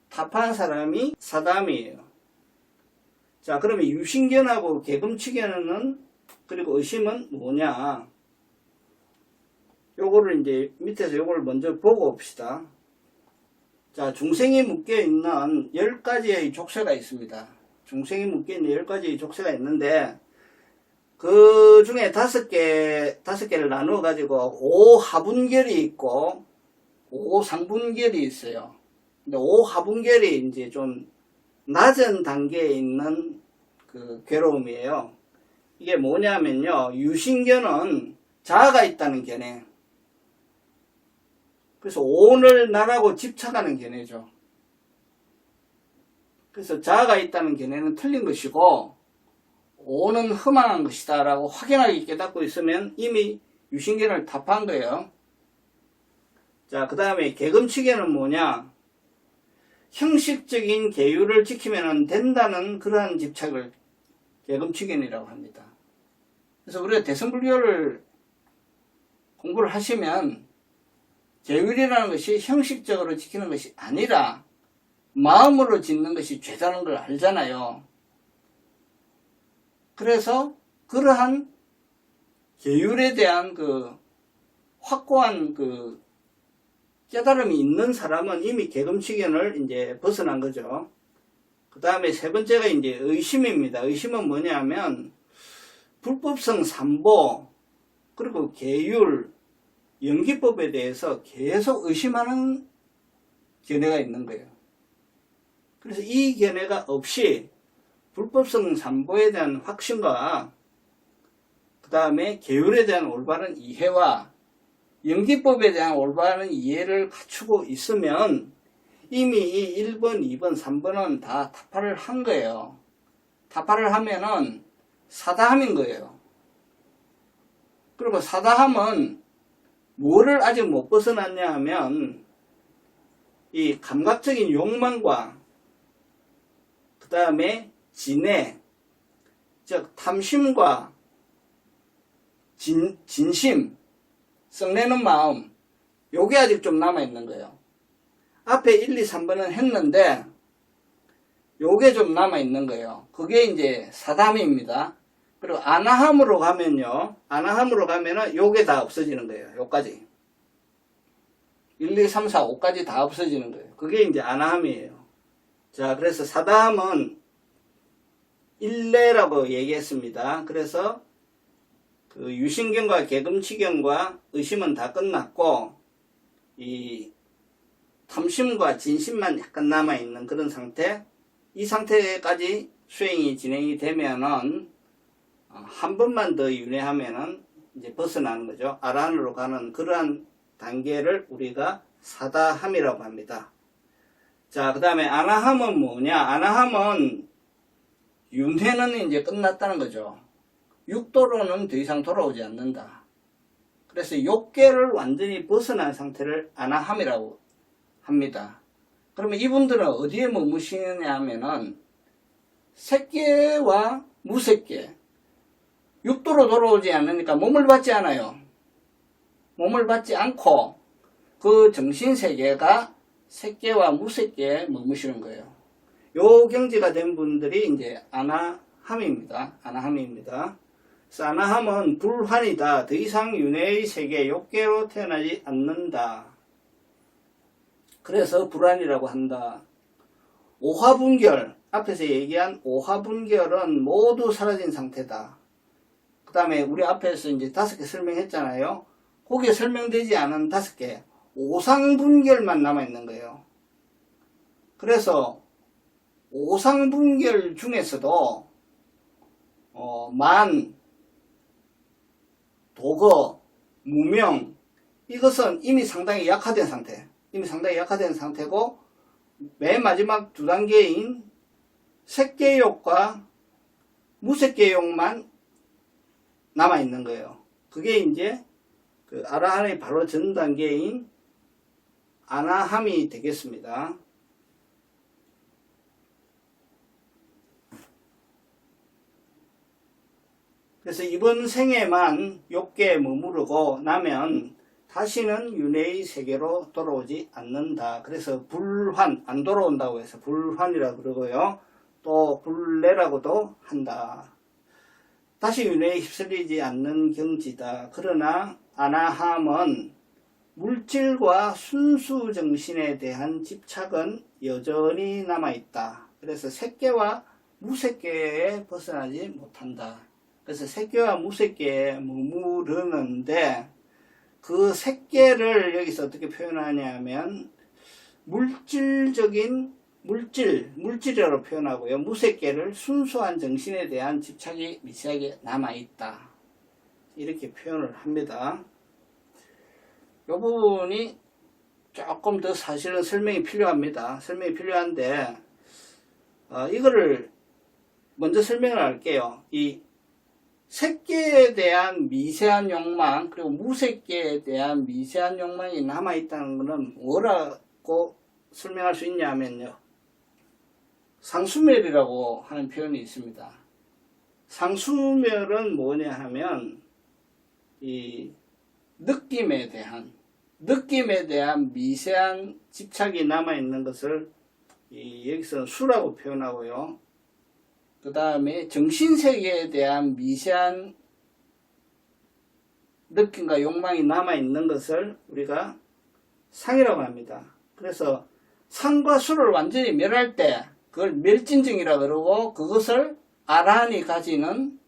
타파한 사람이 사담이에요. 자, 그러면 유신견하고 개금치견은 그리고 의심은 뭐냐? 요거를 이제 밑에서 요걸 먼저 보고 봅시다. 자, 중생이 묶여있는 10가지의 족쇄가 있습니다. 중생이 묶여있는 10가지의 족쇄가 있는데 그 중에 5개를 나누어 가지고 5하분결이 있고 5상분결이 있어요. 근데 5하분결이 이제 좀 낮은 단계에 있는 그 괴로움이에요. 이게 뭐냐면요, 유신견은 자아가 있다는 견해. 그래서 오늘 나라고 집착하는 견해죠. 그래서 자아가 있다는 견해는 틀린 것이고 오는 흠망한 것이다 라고 확연하게 깨닫고 있으면 이미 유신견을 타파한 거예요. 자, 그 다음에 개금치견은 뭐냐? 형식적인 계율을 지키면 된다는 그러한 집착을 개금치견이라고 합니다. 그래서 우리가 대승불교를 공부를 하시면 계율이라는 것이 형식적으로 지키는 것이 아니라 마음으로 짓는 것이 죄다는 걸 알잖아요. 그래서 그러한 계율에 대한 그 확고한 그 깨달음이 있는 사람은 이미 개금치견을 이제 벗어난 거죠. 그 다음에 세 번째가 이제 의심입니다. 의심은 뭐냐면 불법성 삼보 그리고 계율 연기법에 대해서 계속 의심하는 견해가 있는 거예요. 그래서 이 견해가 없이 불법성 삼보에 대한 확신과 그 다음에 계율에 대한 올바른 이해와 연기법에 대한 올바른 이해를 갖추고 있으면 이미 이 1번, 2번, 3번은 다 타파를 한 거예요. 타파를 하면은 사다함인 거예요. 그리고 사다함은 뭐를 아직 못 벗어났냐 하면 이 감각적인 욕망과 그 다음에 진애, 즉 탐심과 진심, 썩내는 마음, 요게 아직 좀 남아있는 거예요. 앞에 1, 2, 3번은 했는데 요게 좀 남아있는 거예요. 그게 이제 사담입니다. 그리고 아나함으로 가면요, 아나함으로 가면은 요게 다 없어지는 거예요. 요까지 1, 2, 3, 4, 5까지 다 없어지는 거예요. 그게 이제 아나함이에요. 자, 그래서 사담은 일례라고 얘기했습니다. 그래서 그 유신경과 개금치경과 의심은 다 끝났고 이 탐심과 진심만 약간 남아있는 그런 상태, 이 상태까지 수행이 진행이 되면은 한 번만 더 윤회하면은 이제 벗어나는 거죠. 아라한으로 가는 그러한 단계를 우리가 사다함이라고 합니다. 자, 그 다음에 아나함은 뭐냐? 아나함은 윤회는 이제 끝났다는 거죠. 육도로는 더 이상 돌아오지 않는다. 그래서 욕계를 완전히 벗어난 상태를 아나함이라고 합니다. 그러면 이분들은 어디에 머무시느냐 하면은 색계와 무색계, 육도로 돌아오지 않으니까 몸을 받지 않아요. 몸을 받지 않고 그 정신세계가 색계와 무색계에 머무시는 거예요. 요 경지가 된 분들이 이제 아나함입니다. 아나함입니다. 그래서 아나함은 불환이다. 더 이상 윤회의 세계, 욕계로 태어나지 않는다. 그래서 불환이라고 한다. 오화분결, 앞에서 얘기한 오화분결은 모두 사라진 상태다. 그 다음에 우리 앞에서 이제 5개 설명했잖아요. 거기에 설명되지 않은 5개, 오상분결만 남아있는 거예요. 그래서 오상분결 중에서도 만, 도거, 무명, 이것은 이미 상당히 약화된 상태, 이미 상당히 약화된 상태고 맨 마지막 두 단계인 색계욕과 무색계욕만 남아있는 거예요. 그게 이제 그 아라한의 바로 전 단계인 아나함이 되겠습니다. 그래서 이번 생에만 욕계에 머무르고 나면 다시는 윤회의 세계로 돌아오지 않는다. 그래서 불환, 안 돌아온다고 해서 불환이라고 그러고요. 또 불례라고도 한다. 다시 윤회에 휩쓸리지 않는 경지다. 그러나 아나함은 물질과 순수 정신에 대한 집착은 여전히 남아있다. 그래서 색계와 무색계에 벗어나지 못한다. 그래서 색계와 무색계에 머무르는데 그 색계를 여기서 어떻게 표현하냐면 물질적인 물질이라고 표현하고요. 무색계를 순수한 정신에 대한 집착이 미세하게 남아있다. 이렇게 표현을 합니다. 이 부분이 조금 더 사실은 설명이 필요합니다. 설명이 필요한데 이거를 먼저 설명을 할게요. 이 색계에 대한 미세한 욕망, 그리고 무색계에 대한 미세한 욕망이 남아있다는 것은 뭐라고 설명할 수 있냐 하면요. 상수멸이라고 하는 표현이 있습니다. 상수멸은 뭐냐 하면 이 느낌에 대한 미세한 집착이 남아있는 것을 여기서는 수라고 표현하고요. 그 다음에 정신세계에 대한 미세한 느낌과 욕망이 남아있는 것을 우리가 상이라고 합니다. 그래서 상과 수를 완전히 멸할 때 그걸 멸진증이라고 그러고 그것을 아라한이 가지는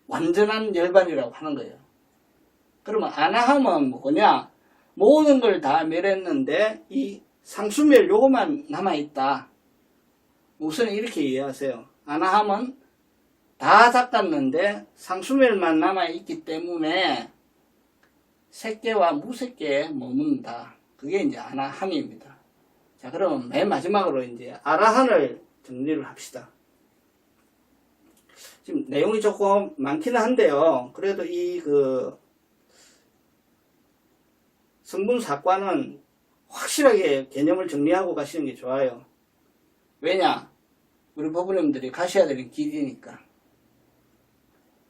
완전한 열반이라고 하는 거예요. 그러면 아나함은 뭐냐? 모든 걸 다 멸했는데 이 상수멸 요것만 남아있다. 우선 이렇게 이해하세요. 아나함은 다 닦았는데 상수멸만 남아있기 때문에 색계와 무색계에 머문다. 그게 이제 아나함입니다. 자, 그러면 맨 마지막으로 이제 아라한을 정리를 합시다. 지금 내용이 조금 많기는 한데요. 그래도 성분사과는 확실하게 개념을 정리하고 가시는 게 좋아요. 왜냐? 우리 법원님들이 가셔야 되는 길이니까.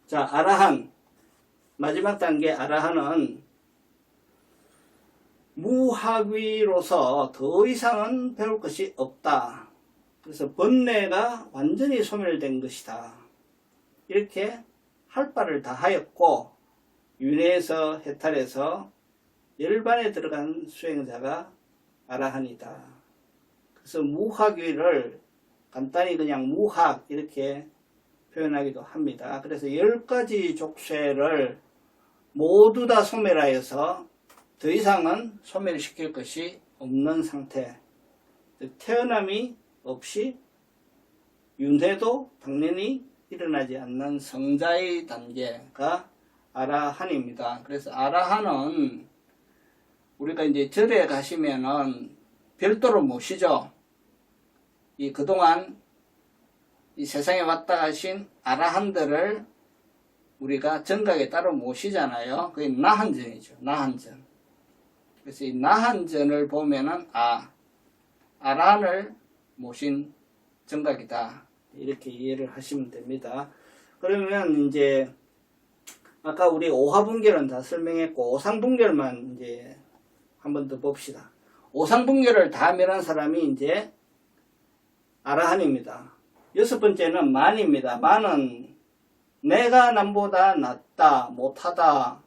자, 아라한. 마지막 단계 아라한은 무학위로서 더 이상은 배울 것이 없다. 그래서 번뇌가 완전히 소멸된 것이다. 이렇게 할 바를 다 하였고, 윤회에서 해탈해서 열반에 들어간 수행자가 아라한이다. 그래서 무학위를 간단히 그냥 무학 이렇게 표현하기도 합니다. 그래서 10가지 족쇄를 모두 다 소멸하여서 더 이상은 소멸시킬 것이 없는 상태. 태어남이 없이 윤회도 당연히 일어나지 않는 성자의 단계가 아라한입니다. 그래서 아라한은 우리가 이제 절에 가시면은 별도로 모시죠. 이 그동안 이 세상에 왔다 가신 아라한들을 우리가 정각에 따로 모시잖아요. 그게 나한전이죠. 나한전. 그래서 이 나한전을 보면은 아라한을 모신 정각이다. 이렇게 이해를 하시면 됩니다. 그러면 이제 아까 우리 오하분결은 다 설명했고 오상분결만 이제 한 번 더 봅시다. 오상분결을 다 멸한 사람이 이제 아라한입니다. 6번째는 만입니다. 만은 내가 남보다 낫다, 못하다,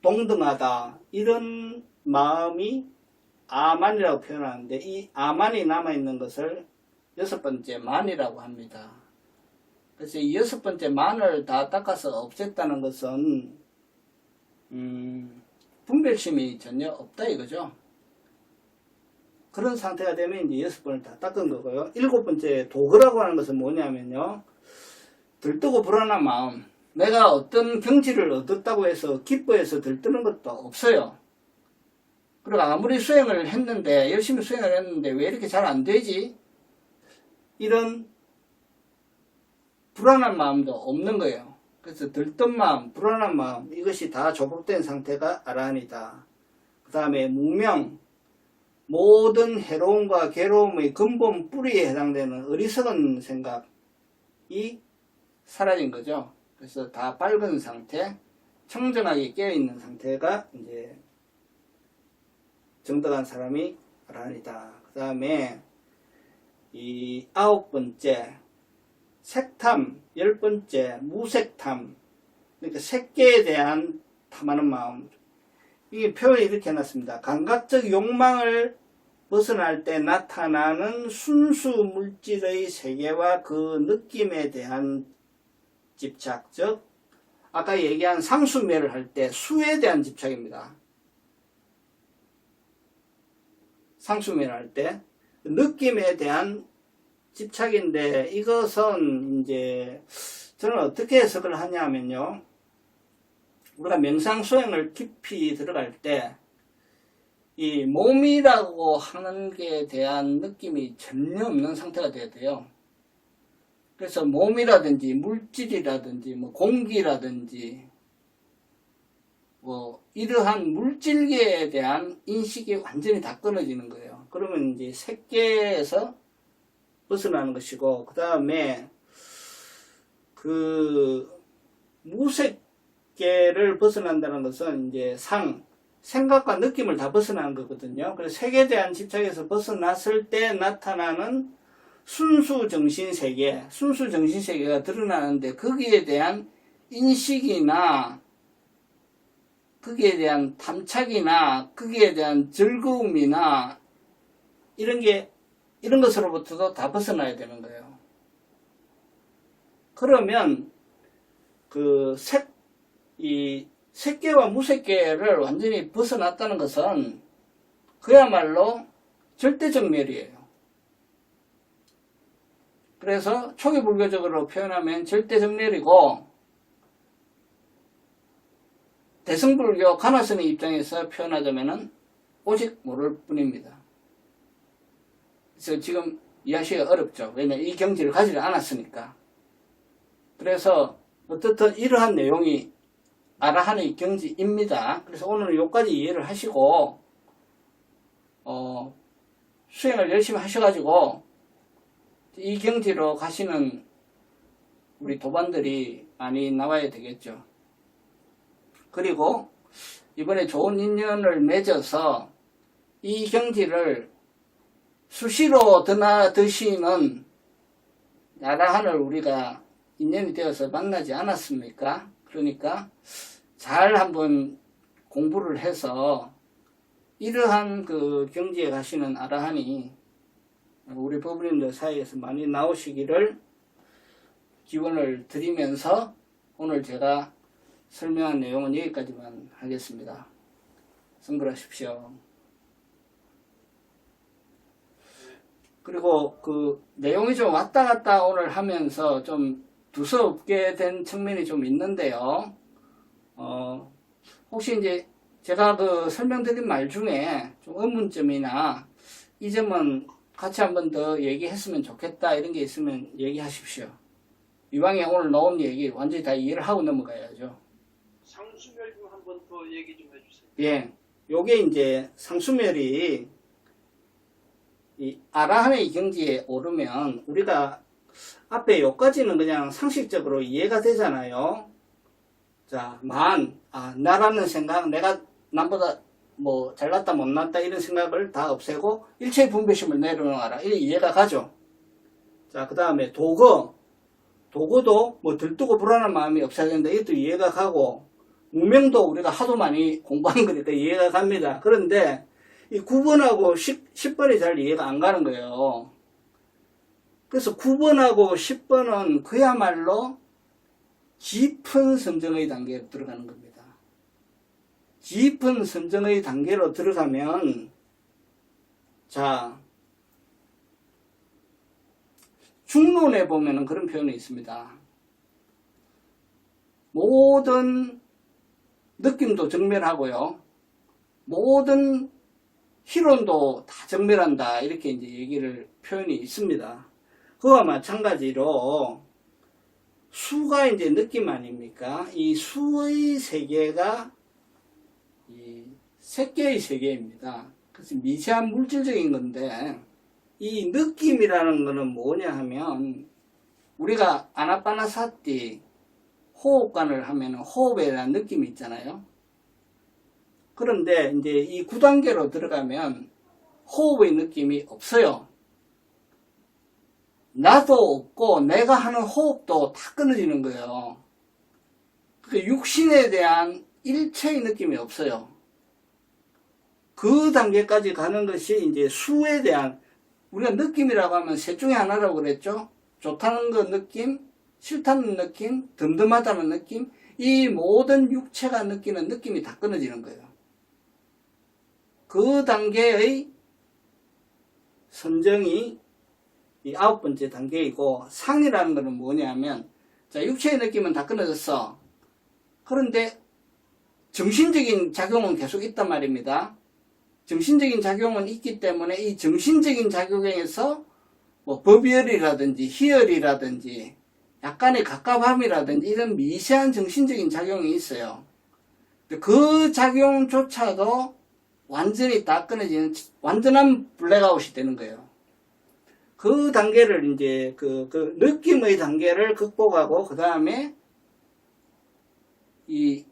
동등하다 이런 마음이 아만이라고 표현하는데 이 아만이 남아있는 것을 6번째 만이라고 합니다. 그래서 이 6번째 만을 다 닦아서 없앴다는 것은 분별심이 전혀 없다 이거죠. 그런 상태가 되면 이제 6번을 다 닦은 거고요. 7번째 도그라고 하는 것은 뭐냐면요. 들뜨고 불안한 마음. 내가 어떤 경지를 얻었다고 해서 기뻐해서 들뜨는 것도 없어요. 그리고 아무리 수행을 했는데 열심히 수행을 했는데 왜 이렇게 잘 안 되지? 이런 불안한 마음도 없는 거예요. 그래서 들뜬 마음, 불안한 마음 이것이 다 조복된 상태가 아라한이다. 그 다음에 무명, 모든 해로움과 괴로움의 근본 뿌리에 해당되는 어리석은 생각이 사라진 거죠. 그래서 다 밝은 상태, 청정하게 깨어있는 상태가 이제 정덕한 사람이 아라한이다. 그 다음에 이 9번째 색탐, 10번째 무색탐. 그러니까 색계에 대한 탐하는 마음. 이게 표현이 이렇게 해놨습니다. 감각적 욕망을 벗어날 때 나타나는 순수 물질의 세계와 그 느낌에 대한 집착, 즉 아까 얘기한 상수멸을 할 때 수에 대한 집착입니다. 상수멸을 할 때 느낌에 대한 집착인데 이것은 이제 저는 어떻게 해석을 하냐면요. 우리가 명상 수행을 깊이 들어갈 때 이 몸이라고 하는 게 대한 느낌이 전혀 없는 상태가 돼야 돼요. 그래서 몸이라든지 물질이라든지 뭐 공기라든지 뭐 이러한 물질계에 대한 인식이 완전히 다 끊어지는 거예요. 그러면 이제 색계에서 벗어나는 것이고, 그 다음에 그 무색계를 벗어난다는 것은 이제 생각과 느낌을 다 벗어나는 거거든요. 그래서 색에 대한 집착에서 벗어났을 때 나타나는 순수 정신세계, 순수 정신세계가 드러나는데 거기에 대한 인식이나 거기에 대한 탐착이나 거기에 대한 즐거움이나 이런 것으로부터도 다 벗어나야 되는 거예요. 그러면 이 색계와 무색계를 완전히 벗어났다는 것은 그야말로 절대정멸이에요. 그래서 초기불교적으로 표현하면 절대정멸이고, 대승불교 가나선의 입장에서 표현하자면 오직 모를 뿐입니다. 그래서 지금 이해하시기가 어렵죠. 왜냐하면 이 경지를 가지지 않았으니까. 그래서 어떻든 이러한 내용이 아라한의 경지입니다. 그래서 오늘은 여기까지 이해를 하시고 수행을 열심히 하셔가지고 이 경지로 가시는 우리 도반들이 많이 나와야 되겠죠. 그리고 이번에 좋은 인연을 맺어서 이 경지를 수시로 드시는 아라한을 우리가 인연이 되어서 만나지 않았습니까? 그러니까 잘 한번 공부를 해서 이러한 그 경지에 가시는 아라한이 우리 법인들 사이에서 많이 나오시기를 기원을 드리면서 오늘 제가 설명한 내용은 여기까지만 하겠습니다. 성불하십시오. 그리고 그 내용이 좀 왔다 갔다 오늘 하면서 좀 두서없게 된 측면이 좀 있는데요. 혹시 이제 제가 그 설명드린 말 중에 좀 의문점이나 이 점은 같이 한번 더 얘기했으면 좋겠다 이런 게 있으면 얘기하십시오. 이왕에 오늘 나온 얘기 완전히 다 이해를 하고 넘어가야죠. 상수멸 좀 한번 더 얘기 좀 해주세요. 예, 요게 이제 상수멸이 이 아라한의 경지에 오르면 우리가 앞에 요까지는 그냥 상식적으로 이해가 되잖아요. 자, 나라는 생각, 내가 남보다 뭐 잘났다 못났다 이런 생각을 다 없애고 일체의 분별심을 내려놓아라. 이게 이해가 가죠. 자, 그 다음에 도거도 뭐 들뜨고 불안한 마음이 없어야 된다. 이것도 이해가 가고, 무명도 우리가 하도 많이 공부한 거니까 이해가 갑니다. 그런데 이 9번하고 10번이 잘 이해가 안 가는 거예요. 그래서 9번하고 10번은 그야말로 깊은 선정의 단계로 들어가는 겁니다. 깊은 선정의 단계로 들어가면, 자, 중론에 보면은 그런 표현이 있습니다. 모든 느낌도 정멸하고요. 모든 희론도 다 정멸한다. 이렇게 이제 표현이 있습니다. 그와 마찬가지로 수가 이제 느낌 아닙니까? 이 수의 세계가 이 색계의 세계입니다. 그래서 미세한 물질적인 건데, 이 느낌이라는 거는 뭐냐 하면, 우리가 아나파나사티 호흡관을 하면 호흡에 대한 느낌이 있잖아요. 그런데 이제 이 9단계로 들어가면 호흡의 느낌이 없어요. 나도 없고 내가 하는 호흡도 다 끊어지는 거예요. 그러니까 육신에 대한 일체의 느낌이 없어요. 그 단계까지 가는 것이 이제 수에 대한, 우리가 느낌이라고 하면 셋 중에 하나라고 그랬죠. 좋다는 그 느낌, 싫다는 느낌, 듬듬하다는 느낌, 이 모든 육체가 느끼는 느낌이 다 끊어지는 거예요. 그 단계의 선정이 이 9번째 단계이고, 상이라는 것은 뭐냐면, 자, 육체의 느낌은 다 끊어졌어. 그런데 정신적인 작용은 계속 있단 말입니다. 정신적인 작용은 있기 때문에 이 정신적인 작용에서 뭐 법열이라든지 희열이라든지 약간의 갑갑함이라든지 이런 미세한 정신적인 작용이 있어요. 그 작용조차도 완전히 다 끊어지는 완전한 블랙아웃이 되는 거예요. 그 단계를 이제 그 느낌의 단계를 극복하고, 그 다음에 이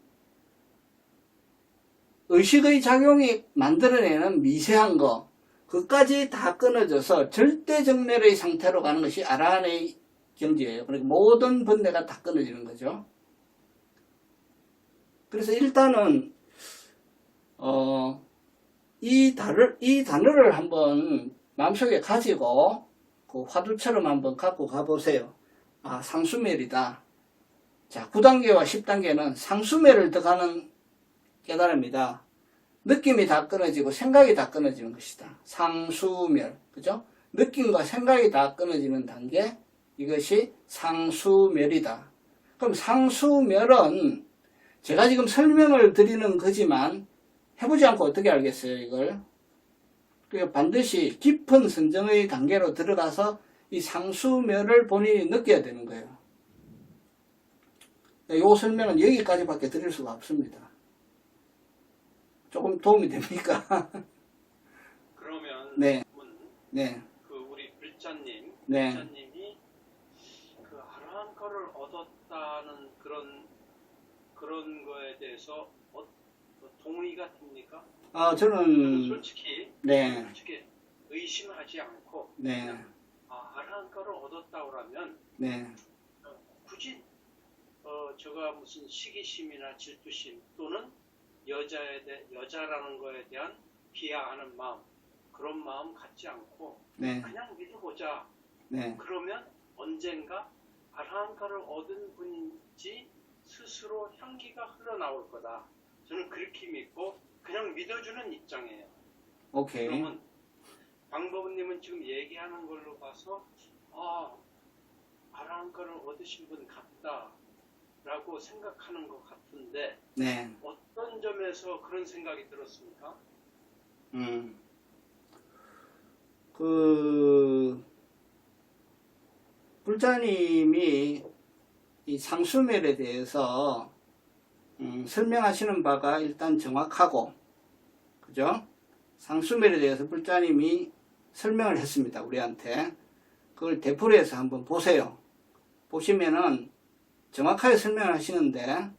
의식의 작용이 만들어내는 미세한 거, 그까지 다 끊어져서 절대 정멸의 상태로 가는 것이 아라한의 경지예요. 그러니까 모든 번뇌가 다 끊어지는 거죠. 그래서 일단은 이 단어를 한번 마음속에 가지고 그 화두처럼 한번 갖고 가보세요. 아, 상수멸이다. 자, 9단계와 10단계는 상수멸을 더 가는 깨달음이다. 느낌이 다 끊어지고 생각이 다 끊어지는 것이다. 상수멸, 그죠? 느낌과 생각이 다 끊어지는 단계, 이것이 상수멸이다. 그럼 상수멸은 제가 지금 설명을 드리는 거지만 해보지 않고 어떻게 알겠어요, 이걸? 그러니까 반드시 깊은 선정의 단계로 들어가서 이 상수멸을 본인이 느껴야 되는 거예요. 요 설명은 여기까지밖에 드릴 수가 없습니다. 조금 도움이 됩니까? 그러면 네, 네, 그 우리 불자님, 네. 불자님이 그 아라한카를 얻었다는 그런 거에 대해서 동의가 됩니까? 저는 저는, 솔직히 의심하지 않고 네, 그냥 아라한카를 얻었다고 하면 네, 굳이 제가 무슨 시기심이나 질투심 또는 여자라는 거에 대한 비하하는 마음 그런 마음 갖지 않고 네, 그냥 믿어보자. 네, 그러면 언젠가 아라한카를 얻은 분인지 스스로 향기가 흘러나올 거다. 저는 그렇게 믿고 그냥 믿어주는 입장이에요. 오케이. 그러면 방법님은 지금 얘기하는 걸로 봐서 아라한카를 얻으신 분 같다라고 생각하는 것 같은데 네, 어떤 점에서 그런 생각이 들었습니까? 불자님이 이 상수멸에 대해서 설명하시는 바가 일단 정확하고, 그죠? 상수멸에 대해서 불자님이 설명을 했습니다. 우리한테. 그걸 대풀이해서 한번 보세요. 보시면은 정확하게 설명을 하시는데,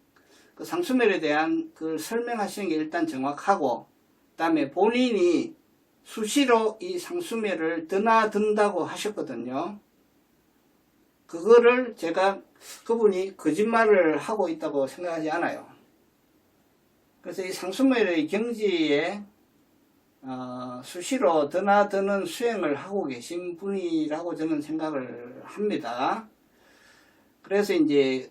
그 상수멸에 대한 그 설명하시는 게 일단 정확하고, 그 다음에 본인이 수시로 이 상수멸을 드나든다고 하셨거든요. 그거를 제가 그분이 거짓말을 하고 있다고 생각하지 않아요. 그래서 이 상수멸의 경지에 수시로 드나드는 수행을 하고 계신 분이라고 저는 생각을 합니다. 그래서 이제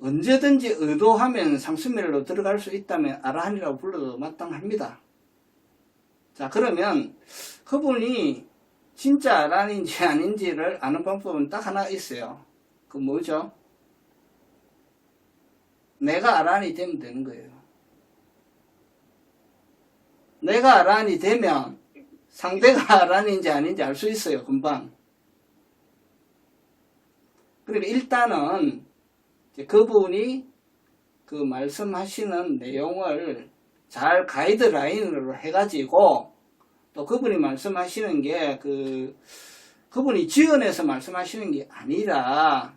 언제든지 의도하면 상수멸로 들어갈 수 있다면 아라한이라고 불러도 마땅합니다. 자, 그러면 그분이 진짜 아라한인지 아닌지를 아는 방법은 딱 하나 있어요. 그 뭐죠? 내가 아라한이 되면 되는 거예요. 내가 아라한이 되면 상대가 아라한인지 아닌지 알 수 있어요. 금방. 그러니까 일단은 그분이 그 말씀하시는 내용을 잘 가이드라인으로 해가지고 또 그분이 말씀하시는 게 그분이 지어내서 말씀하시는 게 아니라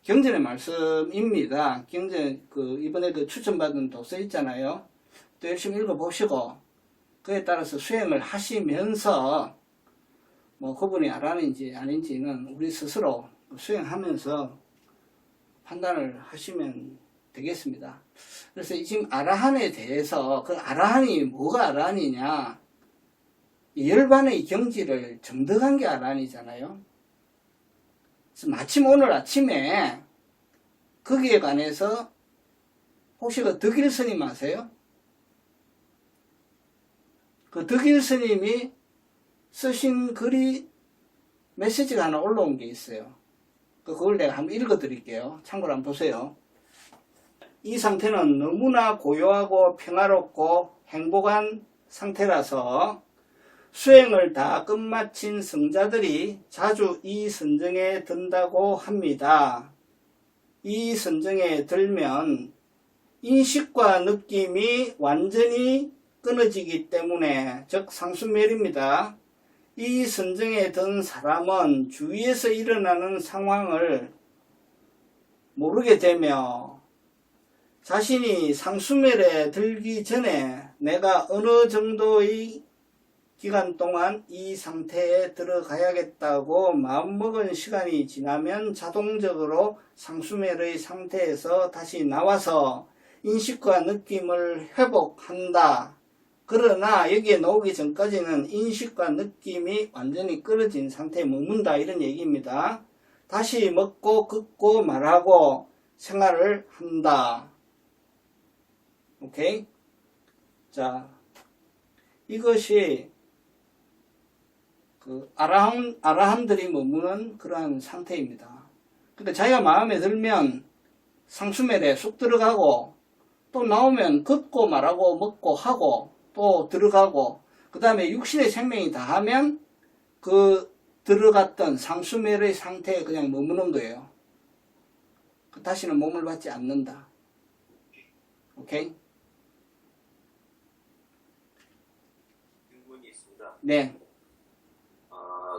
경전의 말씀입니다. 경전 이번에 추천받은 도서 있잖아요. 또 열심히 읽어보시고 그에 따라서 수행을 하시면서 뭐 그분이 아라한인지 아닌지는 우리 스스로 수행하면서 판단을 하시면 되겠습니다. 그래서 지금 아라한에 대해서 그 아라한이 뭐가 아라한이냐, 열반의 경지를 정득한 게 아라한이잖아요. 그래서 마침 오늘 아침에 거기에 관해서 혹시 그 덕일 스님 아세요? 그 덕일 스님이 쓰신 글이 메시지가 하나 올라온 게 있어요. 그걸 내가 한번 읽어 드릴게요. 참고로 한번 보세요. 이 상태는 너무나 고요하고 평화롭고 행복한 상태라서 수행을 다 끝마친 성자들이 자주 이 선정에 든다고 합니다. 이 선정에 들면 인식과 느낌이 완전히 끊어지기 때문에, 즉 상수멸입니다. 이 선정에 든 사람은 주위에서 일어나는 상황을 모르게 되며 자신이 상수멸에 들기 전에 내가 어느 정도의 기간 동안 이 상태에 들어가야겠다고 마음먹은 시간이 지나면 자동적으로 상수멸의 상태에서 다시 나와서 인식과 느낌을 회복한다. 그러나 여기에 나오기 전까지는 인식과 느낌이 완전히 끊어진 상태에 머문다, 이런 얘기입니다. 다시 먹고 걷고 말하고 생활을 한다. 오케이? 자, 이것이 아라한들이 머무는 그러한 상태입니다. 그러니까 자기가 마음에 들면 상수멸에 쑥 들어가고, 또 나오면 걷고 말하고 먹고 하고 또 들어가고, 그 다음에 육신의 생명이 다하면 그 들어갔던 상수멸의 상태에 그냥 머무는 거예요. 다시는 몸을 받지 않는다. 오케이? 질문이 있습니다. 네.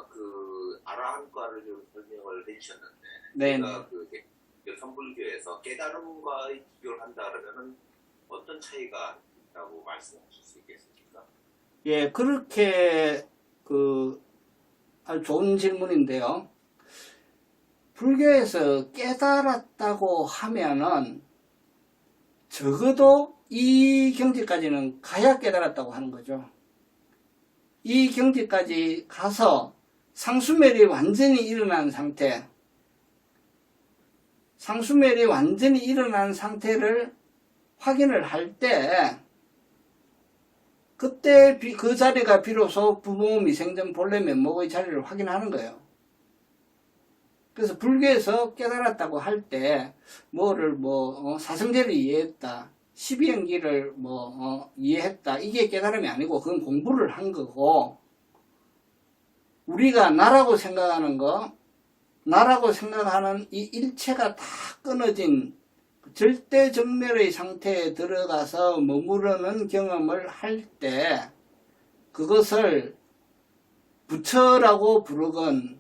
그 아라한과를 좀 설명을 해주셨는데, 네. 제가 그 여천불교에서 깨달음과의 비교를 한다 그러면은 어떤 차이가 있다고 말씀하실 수 있겠습니까? 예, 그렇게 아주 좋은 질문인데요. 불교에서 깨달았다고 하면은 적어도 이 경지까지는 가야 깨달았다고 하는 거죠. 이 경지까지 가서 상수멸이 완전히 일어난 상태, 상수멸이 완전히 일어난 상태를 확인을 할 때, 그때 그 자리가 비로소 부모 미생전 본래 면목의 자리를 확인하는 거예요. 그래서 불교에서 깨달았다고 할 때 뭐를 사성제를 이해했다, 12연기를 이해했다, 이게 깨달음이 아니고 그건 공부를 한 거고, 우리가 나라고 생각하는 거, 나라고 생각하는 이 일체가 다 끊어진 절대 정멸의 상태에 들어가서 머무르는 경험을 할 때 그것을 부처라고 부르건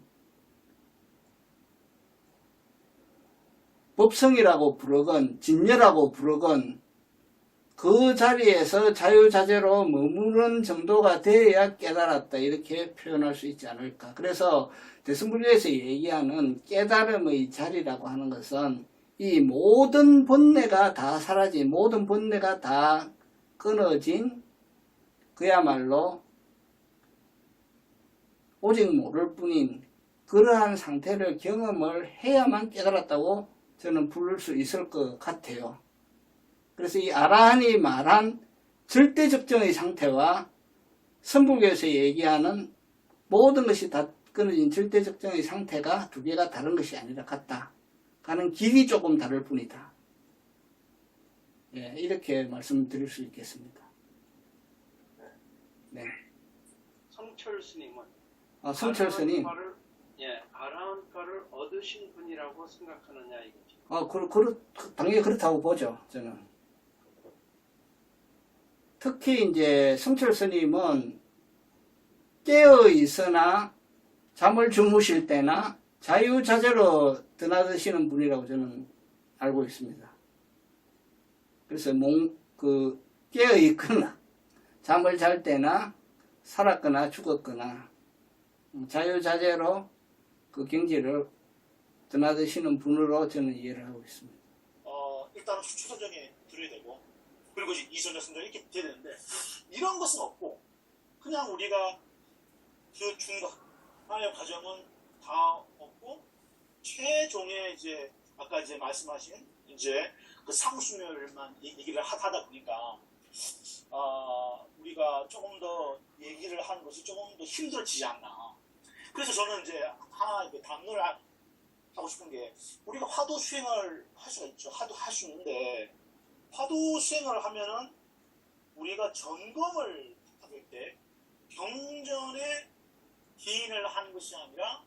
법성이라고 부르건 진여라고 부르건 그 자리에서 자유자재로 머무는 정도가 되어야 깨달았다, 이렇게 표현할 수 있지 않을까. 그래서 대승불교에서 얘기하는 깨달음의 자리라고 하는 것은 이 모든 본내가 다 사라진, 모든 본내가 다 끊어진, 그야말로 오직 모를 뿐인 그러한 상태를 경험을 해야만 깨달았다고 저는 부를 수 있을 것 같아요. 그래서 이 아라한이 말한 절대적정의 상태와 선불교에서 얘기하는 모든 것이 다 끊어진 절대적정의 상태가 두 개가 다른 것이 아니라 같다. 가는 길이 조금 다를 뿐이다. 예, 이렇게 말씀드릴 수 있겠습니다. 네. 성철 스님은 성철 스님. 아라한과를 얻으신 분이라고 생각하느냐 이거죠. 당연히 그렇다고 보죠, 저는. 특히 이제 성철 스님은 깨어 있으나 잠을 주무실 때나 자유자재로 드나드시는 분이라고 저는 알고 있습니다. 그래서 깨어 있거나 잠을 잘 때나 살았거나 죽었거나 자유자재로 그 경지를 드나드시는 분으로 저는 이해를 하고 있습니다. 일단은 수초선정에 들어야 되고, 그리고 이제 이선정 선정 이렇게 돼야 되는데, 이런 것은 없고 그냥 우리가 그 중간의 과정은 다 없고, 최종의 이제 아까 이제 말씀하신 이제 그 상수멸만 얘기를 하다 보니까 우리가 조금 더 얘기를 하는 것이 조금 더 힘들어지지 않나. 그래서 저는 이제 하나 담론을 하고 싶은 게, 우리가 화두 수행을 할 수가 있죠. 화두 할 수 있는데, 화두 수행을 하면은 우리가 점검을 받을 때 경전에 기인을 하는 것이 아니라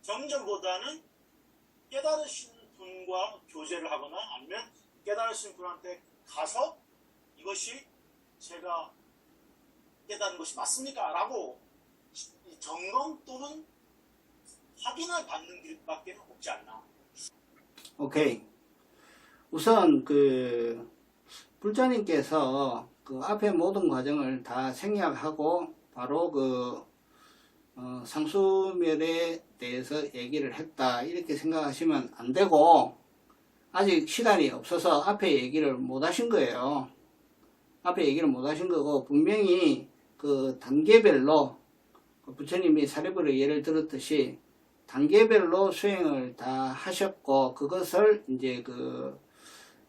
경전보다는 깨달으신 분과 교제를 하거나 아니면 깨달으신 분한테 가서 이것이 제가 깨달은 것이 맞습니까? 라고 점검 또는 확인을 받는 길밖에 없지 않나. 오케이. 우선 불자님께서 그 앞에 모든 과정을 다 생략하고 바로 상수멸에 대해서 얘기를 했다, 이렇게 생각하시면 안 되고, 아직 시간이 없어서 앞에 얘기를 못 하신 거예요. 앞에 얘기를 못 하신 거고, 분명히 그 단계별로 부처님이 사례부를 예를 들었듯이 단계별로 수행을 다 하셨고, 그것을 이제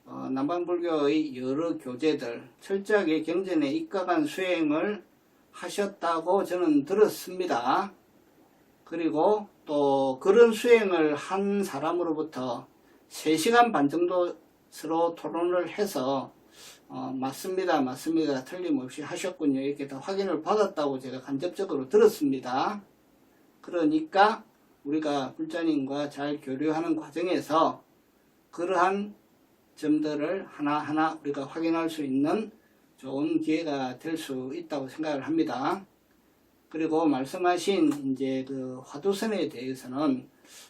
남방불교의 여러 교제들 철저하게 경전에 입각한 수행을 하셨다고 저는 들었습니다. 그리고 또 그런 수행을 한 사람으로부터 3시간 반 정도 서로 토론을 해서 맞습니다, 틀림없이 하셨군요, 이렇게 다 확인을 받았다고 제가 간접적으로 들었습니다. 그러니까 우리가 불자님과 잘 교류하는 과정에서 그러한 점들을 하나하나 우리가 확인할 수 있는 좋은 기회가 될 수 있다고 생각을 합니다. 그리고 말씀하신 이제 그 화두선에 대해서는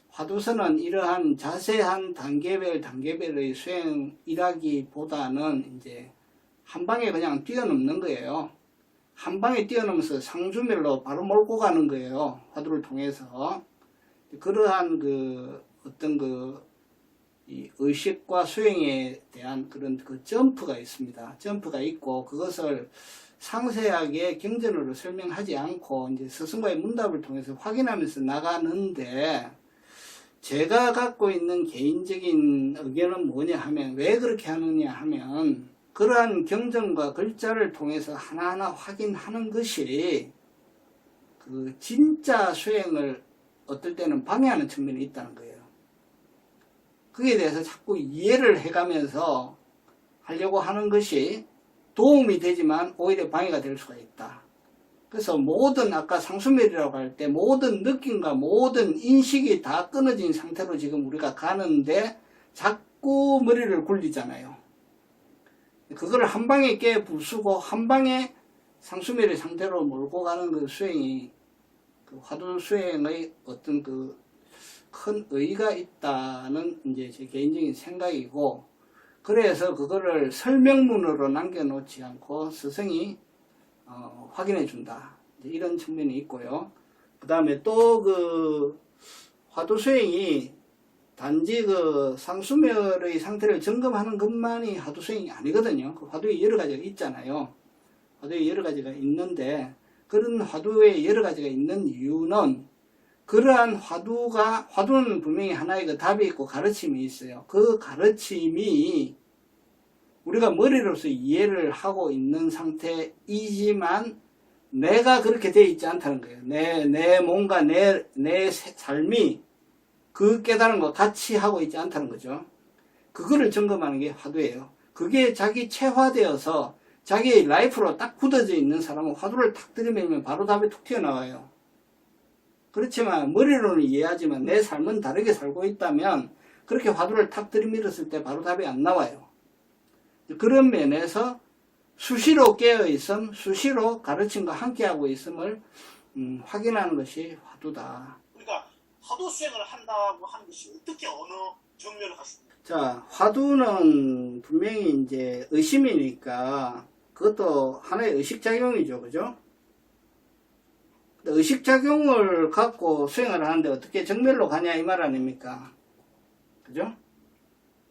화두선은 이러한 자세한 단계별의 수행이라기보다는 이제 한 방에 그냥 뛰어넘는 거예요. 한 방에 뛰어넘어서 상주멸로 바로 몰고 가는 거예요. 화두를 통해서. 그러한 그 어떤 이 의식과 수행에 대한 그런 그 점프가 있습니다. 점프가 있고 그것을 상세하게 경전으로 설명하지 않고 이제 스승과의 문답을 통해서 확인하면서 나가는데 제가 갖고 있는 개인적인 의견은 뭐냐 하면 왜 그렇게 하느냐 하면 그러한 경전과 글자를 통해서 하나하나 확인하는 것이 그 진짜 수행을 어떨 때는 방해하는 측면이 있다는 거예요. 그에 대해서 자꾸 이해를 해가면서 하려고 하는 것이 도움이 되지만 오히려 방해가 될 수가 있다. 그래서 모든 아까 상수멸이라고 할 때 모든 느낌과 모든 인식이 다 끊어진 상태로 지금 우리가 가는데 자꾸 머리를 굴리잖아요. 그걸 한 방에 깨 부수고 한 방에 상수멸의 상태로 몰고 가는 그 수행이 그 화두 수행의 어떤 그 큰 의의가 있다는 이제 제 개인적인 생각이고 그래서 그거를 설명문으로 남겨놓지 않고 스승이 확인해 준다. 이런 측면이 있고요. 그 다음에 또 그 화두 수행이 단지 그 상수멸의 상태를 점검하는 것만이 화두 수행이 아니거든요. 그 화두에 여러 가지가 있잖아요. 화두에 여러 가지가 있는데 그런 화두에 여러 가지가 있는 이유는 그러한 화두는 분명히 하나의 그 답이 있고 가르침이 있어요. 그 가르침이 우리가 머리로서 이해를 하고 있는 상태이지만 내가 그렇게 되어 있지 않다는 거예요. 내 몸과 내 삶이 그 깨달은 것 같이 하고 있지 않다는 거죠. 그거를 점검하는 게 화두예요. 그게 자기 체화되어서 자기의 라이프로 딱 굳어져 있는 사람은 화두를 탁 들이밀면 바로 답이 툭 튀어나와요. 그렇지만 머리로는 이해하지만 내 삶은 다르게 살고 있다면 그렇게 화두를 탁 들이밀었을 때 바로 답이 안 나와요. 그런 면에서 수시로 깨어있음, 수시로 가르침과 함께하고 있음을 확인하는 것이 화두다. 그러니까 화두 수행을 한다고 하는 것이 어떻게 어느 정렬을 하십니까? 자, 화두는 분명히 이제 의심이니까 그것도 하나의 의식작용이죠. 그죠? 의식작용을 갖고 수행을 하는데 어떻게 정멸로 가냐 이 말 아닙니까? 그죠?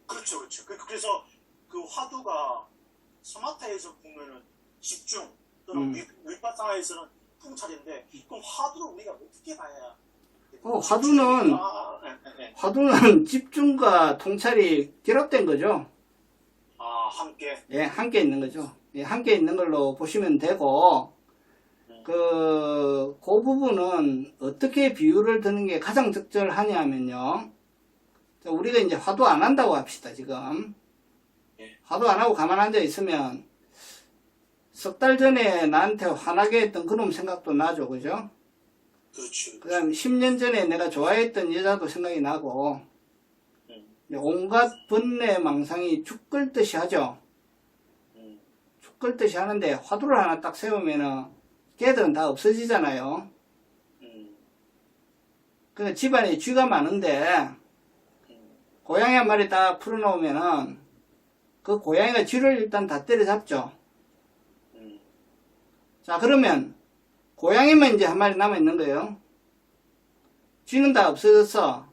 그렇죠, 그렇죠. 그래서 그 화두가 서마타에서 보면은 집중 또는 윗바상에서는 통찰인데 그럼 화두를 우리가 어떻게 봐야? 화두는 집중과 통찰이 결합된 거죠. 아, 함께. 예, 함께 있는 거죠. 예, 함께 있는 걸로 보시면 되고. 그 부분은 어떻게 비유를 드는 게 가장 적절하냐면요. 우리가 이제 화두 안 한다고 합시다, 지금. 화두 안 하고 가만 앉아 있으면 석 달 전에 나한테 화나게 했던 그놈 생각도 나죠, 그죠? 그렇죠. 그 다음 10년 전에 내가 좋아했던 여자도 생각이 나고, 온갖 번뇌 망상이 죽 끓듯이 하죠. 죽 끓듯이 하는데 화두를 하나 딱 세우면은 걔들은 다 없어지잖아요. 그 집안에 쥐가 많은데 고양이 한 마리 딱 풀어놓으면은 그 고양이가 쥐를 일단 다 때려잡죠. 자, 그러면 고양이만 이제 한 마리 남아있는 거예요. 쥐는 다 없어졌어.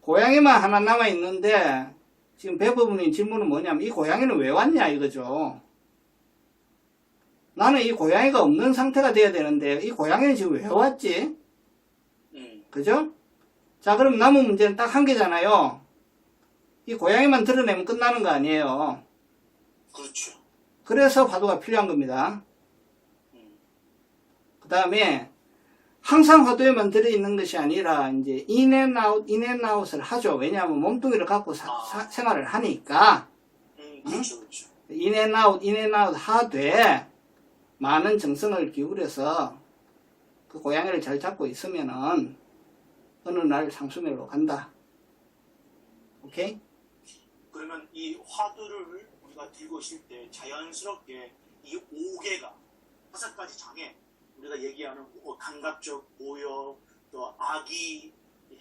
고양이만 하나 남아있는데 지금 배부분인 질문은 뭐냐면 이 고양이는 왜 왔냐 이거죠. 나는 이 고양이가 없는 상태가 돼야 되는데 이 고양이는 지금 왜 왔지? 그죠? 자, 그럼 남은 문제는 딱 한 개잖아요. 이 고양이만 드러내면 끝나는 거 아니에요. 그렇죠. 그래서 화두가 필요한 겁니다. 그 다음에 항상 화두에만 들어있는 것이 아니라 이제 인앤아웃을 하죠. 왜냐하면 몸뚱이를 갖고 생활을 하니까. 그렇죠, 그렇죠. 인앤아웃 하되 많은 정성을 기울여서 그 고양이를 잘 잡고 있으면은 어느 날 상수멸로 간다. 오케이? 그러면 이 화두를 우리가 들고 있을 때 자연스럽게 이 5개가 5가지 장애, 우리가 얘기하는 감각적 오역, 또 악의,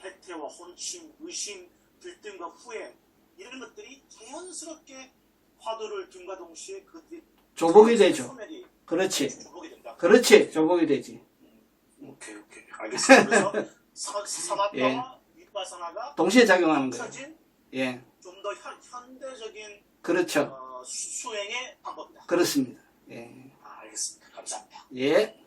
해태와 혼침, 의심, 들뜸과 후회, 이런 것들이 자연스럽게 화두를 든과 동시에 그들이 조복이 되죠. 소멸이 그렇지. 조복이 된다. 그렇지. 조복이 되지. 오케이. 알겠습니다. 그래서 사마타와 윗바사나가 동시에 작용하는 거예요. 합쳐진 예. 좀 더 현대적인 그렇죠. 수행의 방법이다. 그렇습니다. 예. 알겠습니다. 감사합니다. 예.